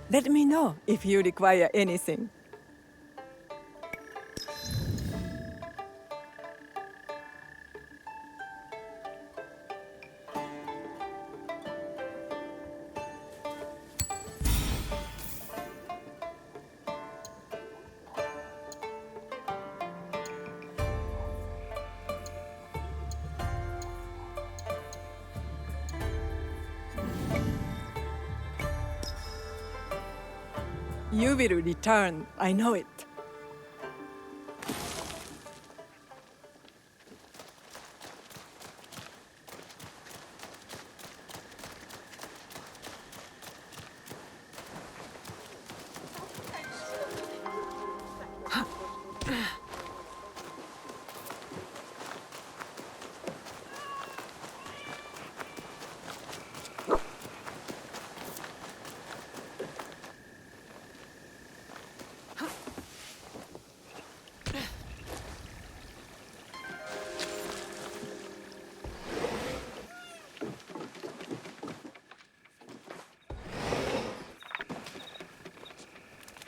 Let me know if you require anything. You will return, I know it.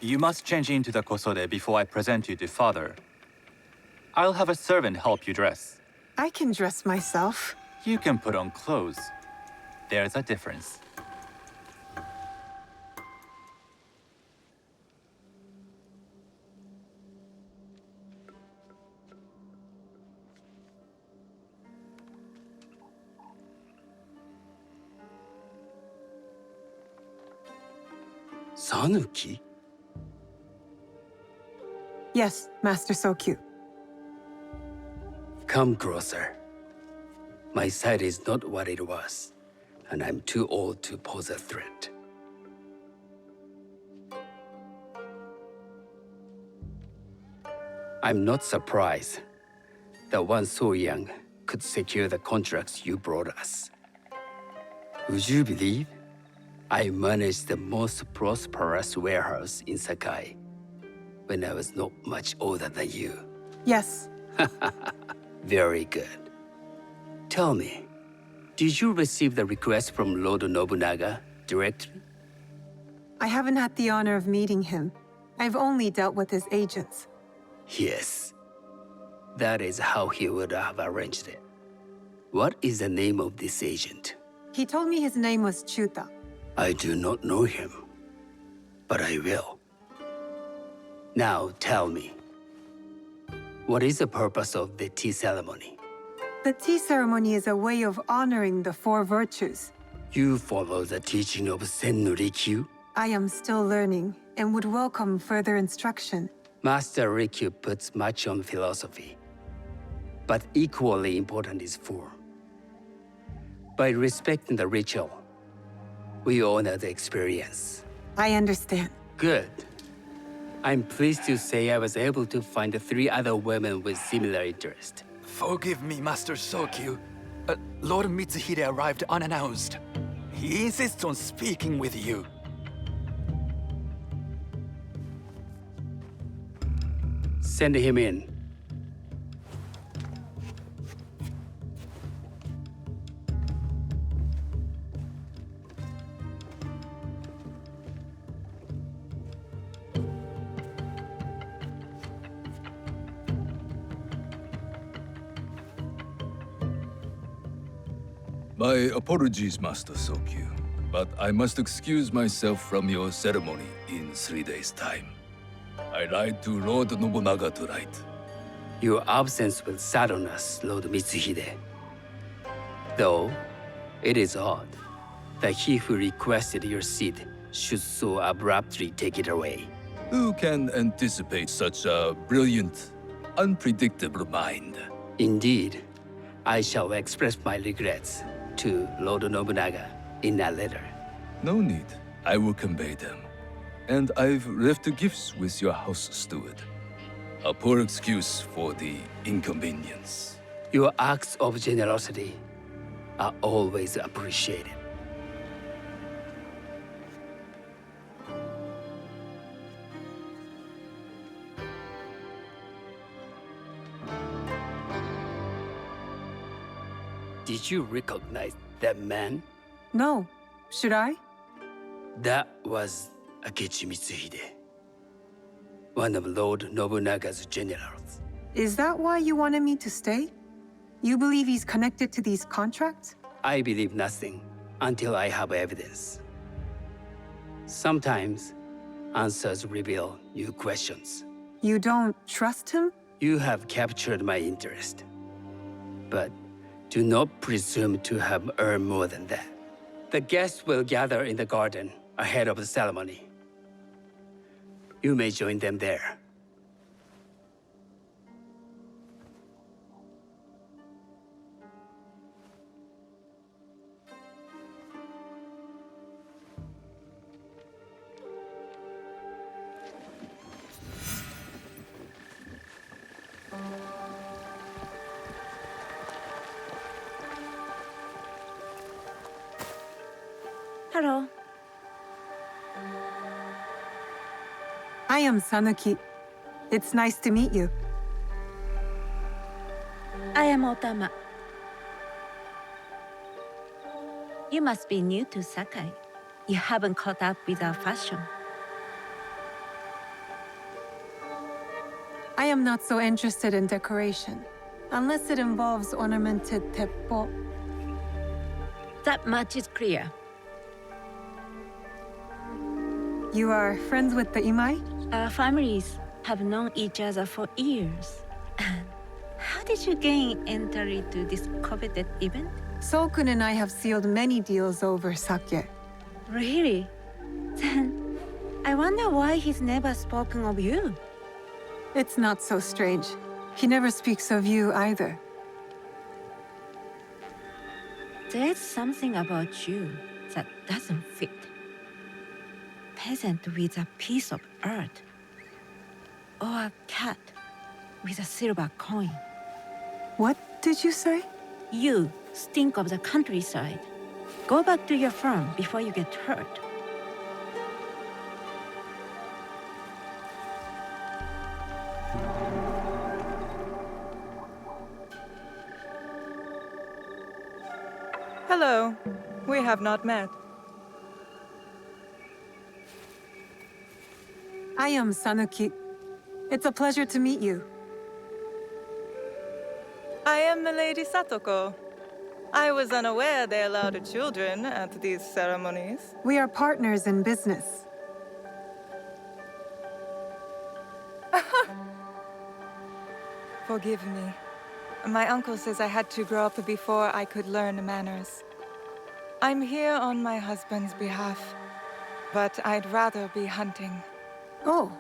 You must change into the kosode before I present you to father. I'll have a servant help you dress. I can dress myself. You can put on clothes. There's a difference. Sanuki? Yes, Master Sokyu. Come closer. My sight is not what it was, and I'm too old to pose a threat. I'm not surprised that one so young could secure the contracts you brought us. Would you believe I managed the most prosperous warehouse in Sakai when I was not much older than you? Yes. Very good. Tell me, did you receive the request from Lord Nobunaga directly? I haven't had the honor of meeting him. I've only dealt with his agents. Yes. That is how he would have arranged it. What is the name of this agent? He told me his name was Chuta. I do not know him, but I will. Now tell me, what is the purpose of the tea ceremony? The tea ceremony is a way of honoring the 4 virtues. You follow the teaching of Sennu Rikyu? I am still learning and would welcome further instruction. Master Rikyu puts much on philosophy, but equally important is form. By respecting the ritual, we honor the experience. I understand. Good. I'm pleased to say I was able to find 3 other women with similar interest. Forgive me, Master Sokyu. Lord Mitsuhide arrived unannounced. He insists on speaking with you. Send him in. My apologies, Master Sokyu, but I must excuse myself from your ceremony in 3 days' time. I lied to Lord Nobunaga tonight. Your absence will sadden us, Lord Mitsuhide. Though, it is odd that he who requested your seat should so abruptly take it away. Who can anticipate such a brilliant, unpredictable mind? Indeed, I shall express my regrets to Lord Nobunaga in a letter. No need. I will convey them. And I've left the gifts with your house steward. A poor excuse for the inconvenience. Your acts of generosity are always appreciated. Did you recognize that man? No. Should I? That was Akechi Mitsuhide, one of Lord Nobunaga's generals. Is that why you wanted me to stay? You believe he's connected to these contracts? I believe nothing until I have evidence. Sometimes, answers reveal new questions. You don't trust him? You have captured my interest. But do not presume to have earned more than that. The guests will gather in the garden ahead of the ceremony. You may join them there. Hello. I am Sanuki. It's nice to meet you. I am Otama. You must be new to Sakai. You haven't caught up with our fashion. I am not so interested in decoration, unless it involves ornamented teppo. That much is clear. You are friends with the Imai? Our families have known each other for years. How did you gain entry to this coveted event? Sokun and I have sealed many deals over sake. Really? Then I wonder why he's never spoken of you. It's not so strange. He never speaks of you either. There's something about you that doesn't fit. Peasant with a piece of earth. Or a cat with a silver coin. What did you say? You stink of the countryside. Go back to your farm before you get hurt. Hello. We have not met. I am Sanuki. It's a pleasure to meet you. I am Milady Satoko. I was unaware they allowed children at these ceremonies. We are partners in business. Forgive me. My uncle says I had to grow up before I could learn manners. I'm here on my husband's behalf, but I'd rather be hunting. Oh,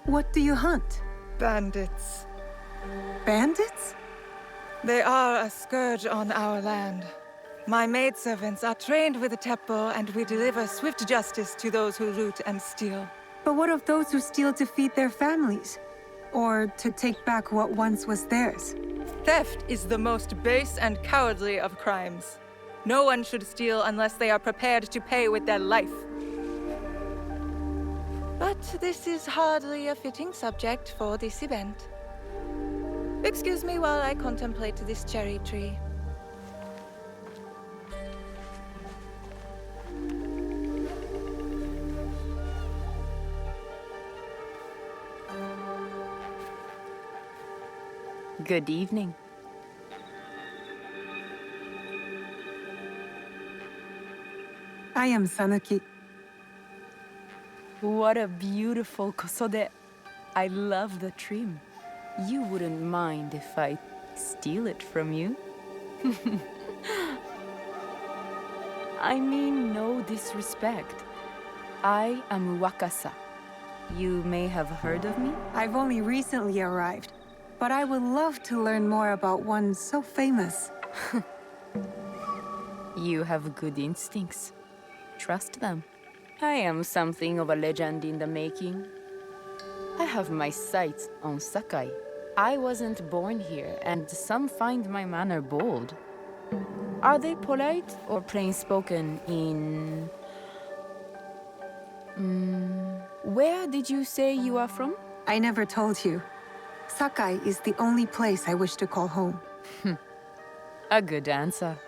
what do you hunt? Bandits. Bandits? They are a scourge on our land. My maidservants are trained with the teppo, and we deliver swift justice to those who loot and steal. But what of those who steal to feed their families? Or to take back what once was theirs? Theft is the most base and cowardly of crimes. No one should steal unless they are prepared to pay with their life. But this is hardly a fitting subject for this event. Excuse me while I contemplate this cherry tree. Good evening. I am Sanuki. What a beautiful kosode. I love the trim. You wouldn't mind if I steal it from you? I mean no disrespect. I am Wakasa. You may have heard of me? I've only recently arrived, but I would love to learn more about one so famous. You have good instincts. Trust them. I am something of a legend in the making. I have my sights on Sakai. I wasn't born here, and some find my manner bold. Are they polite or plain-spoken in... Where did you say you are from? I never told you. Sakai is the only place I wish to call home. A good answer.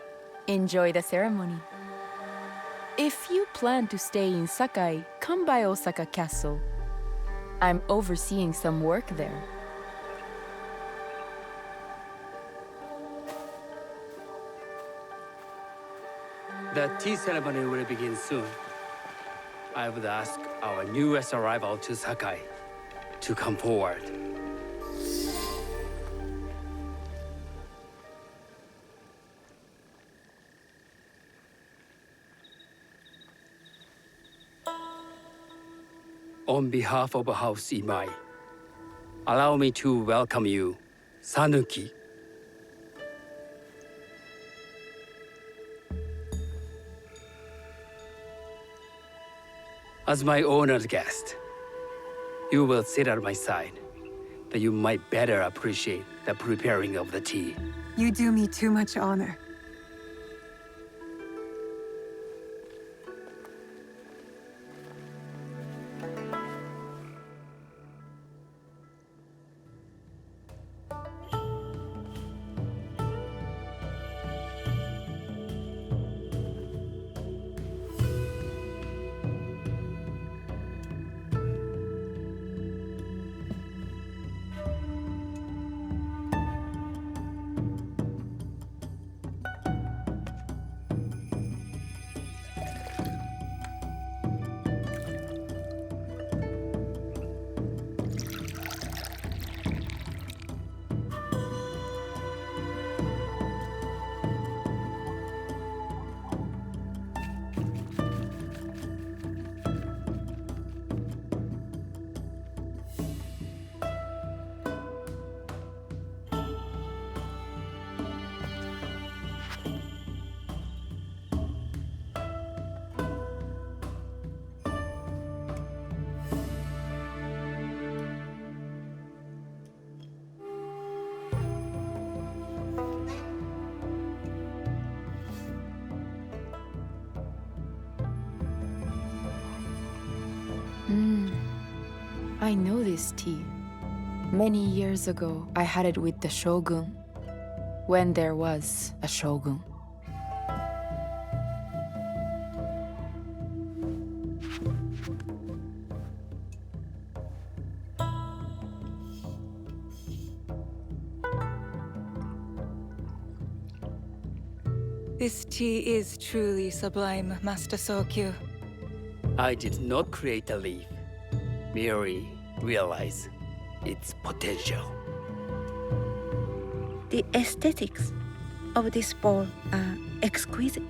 Enjoy the ceremony. If you plan to stay in Sakai, come by Osaka Castle. I'm overseeing some work there. The tea ceremony will begin soon. I would ask our newest arrival to Sakai to come forward. On behalf of House Imai, allow me to welcome you, Sanuki. As my honored guest, you will sit at my side, that you might better appreciate the preparing of the tea. You do me too much honor. I know this tea. Many years ago, I had it with the shogun, when there was a shogun. This tea is truly sublime, Master Sokyu. I did not create the leaf, merely realize its potential. The aesthetics of this bowl are exquisite.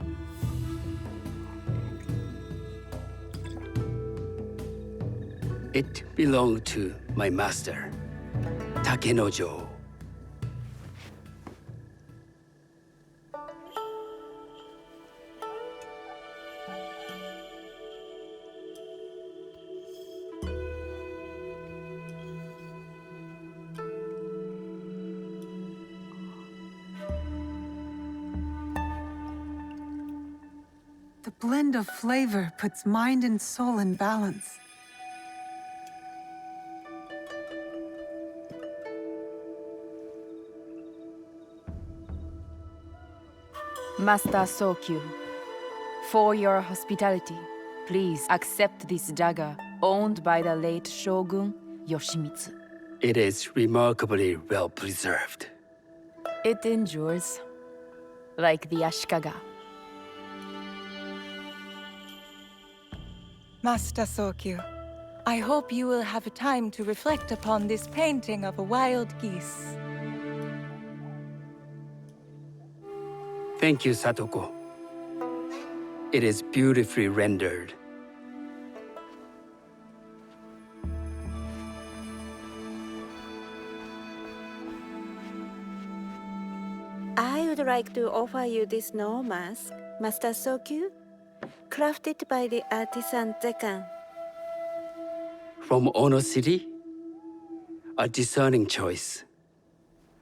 It belonged to my master, Takenojo. blend of flavor puts mind and soul in balance. Master Sokyu, for your hospitality, please accept this dagger owned by the late Shogun Yoshimitsu. It is remarkably well preserved. It endures, like the Ashikaga. Master Sokyu, I hope you will have time to reflect upon this painting of a wild geese. Thank you, Satoko. It is beautifully rendered. I would like to offer you this snow mask, Master Sokyu, crafted by the artisan Zekan. From Ono City? A discerning choice.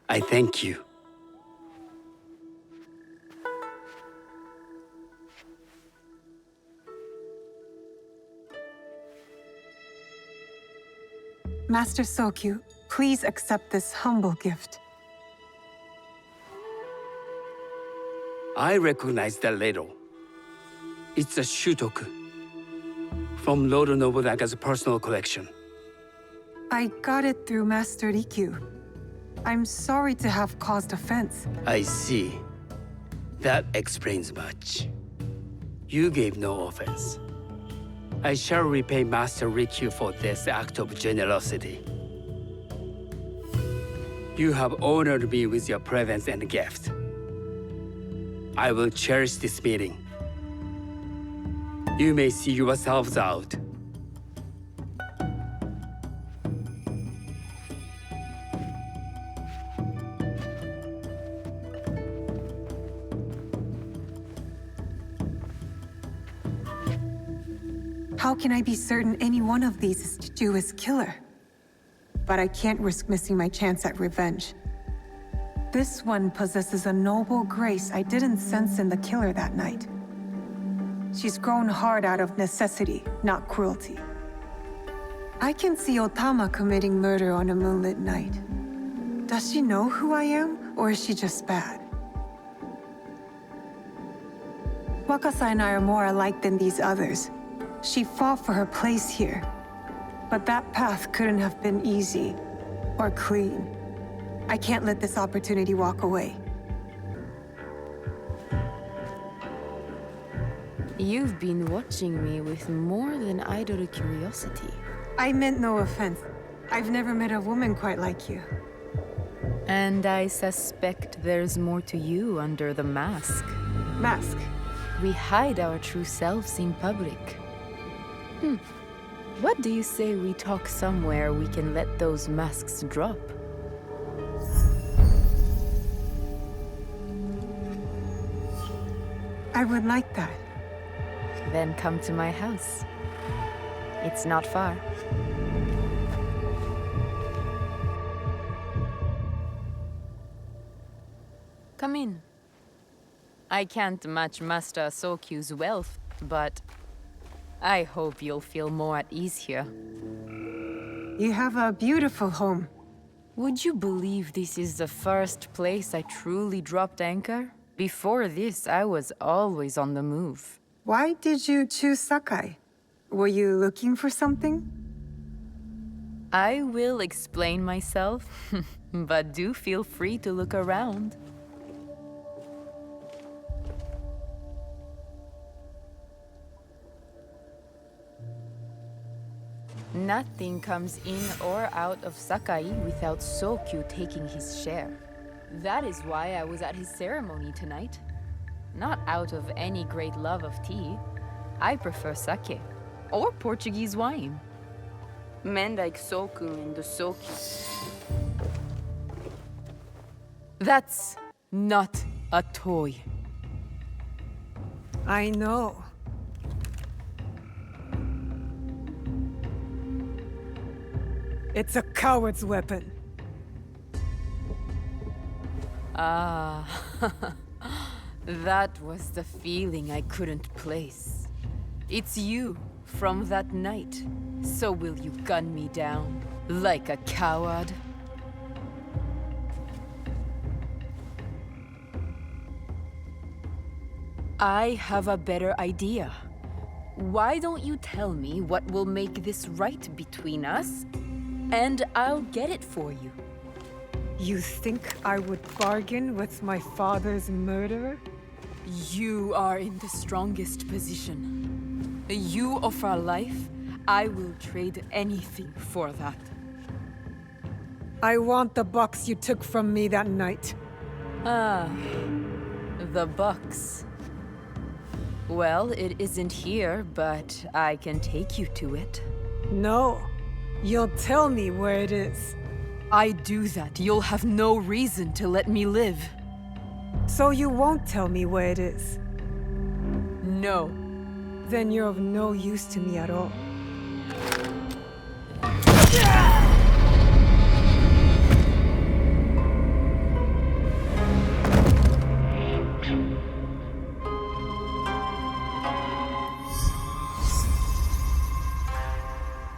I thank you. Master Sokyu, please accept this humble gift. I recognize that ladle. It's a shutoku. From Lord Nobunaga's personal collection. I got it through Master Rikyu. I'm sorry to have caused offense. I see. That explains much. You gave no offense. I shall repay Master Rikyu for this act of generosity. You have honored me with your presence and gift. I will cherish this meeting. You may see yourselves out. How can I be certain any one of these is to do his killer? But I can't risk missing my chance at revenge. This one possesses a noble grace I didn't sense in the killer that night. She's grown hard out of necessity, not cruelty. I can see Otama committing murder on a moonlit night. Does she know who I am, or is she just bad? Wakasa and I are more alike than these others. She fought for her place here. But that path couldn't have been easy, or clean. I can't let this opportunity walk away. You've been watching me with more than idle curiosity. I meant no offense. I've never met a woman quite like you. And I suspect there's more to you under the mask. Mask? We hide our true selves in public. What do you say we talk somewhere we can let those masks drop? I would like that. Then come to my house. It's not far. Come in. I can't match Master Sokyu's wealth, but I hope you'll feel more at ease here. You have a beautiful home. Would you believe this is the first place I truly dropped anchor? Before this, I was always on the move. Why did you choose Sakai? Were you looking for something? I will explain myself, but do feel free to look around. Nothing comes in or out of Sakai without Sokyu taking his share. That is why I was at his ceremony tonight. Not out of any great love of tea. I prefer sake, or Portuguese wine. Men like Soku and the Sokyu. That's not a toy. I know. It's a coward's weapon. Ah, that was the feeling I couldn't place. It's you from that night. So will you gun me down like a coward? I have a better idea. Why don't you tell me what will make this right between us, and I'll get it for you. You think I would bargain with my father's murderer? You are in the strongest position. You offer life, I will trade anything for that. I want the box you took from me that night. Ah, the box. Well, it isn't here, but I can take you to it. No. You'll tell me where it is. I do that, you'll have no reason to let me live. So you won't tell me where it is? No. Then you're of no use to me at all.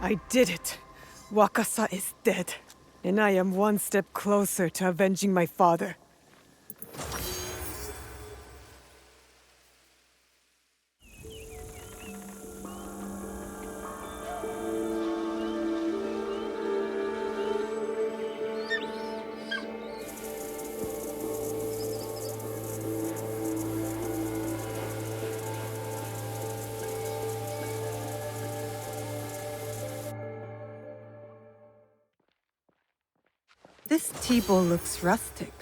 I did it. Wakasa is dead, and I am one step closer to avenging my father. This table looks rustic.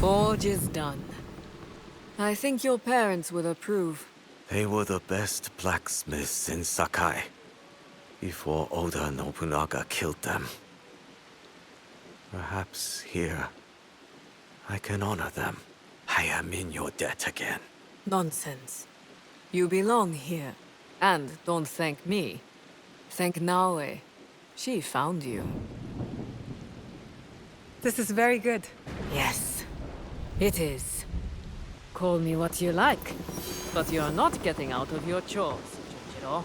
Forge is done. I think your parents would approve. They were the best blacksmiths in Sakai before Oda Nobunaga killed them. Perhaps here I can honor them. I am in your debt again. Nonsense. You belong here. And don't thank me. Thank Naoe. She found you. This is very good. Yes, it is. Call me what you like, but you're not getting out of your chores, Junjiro.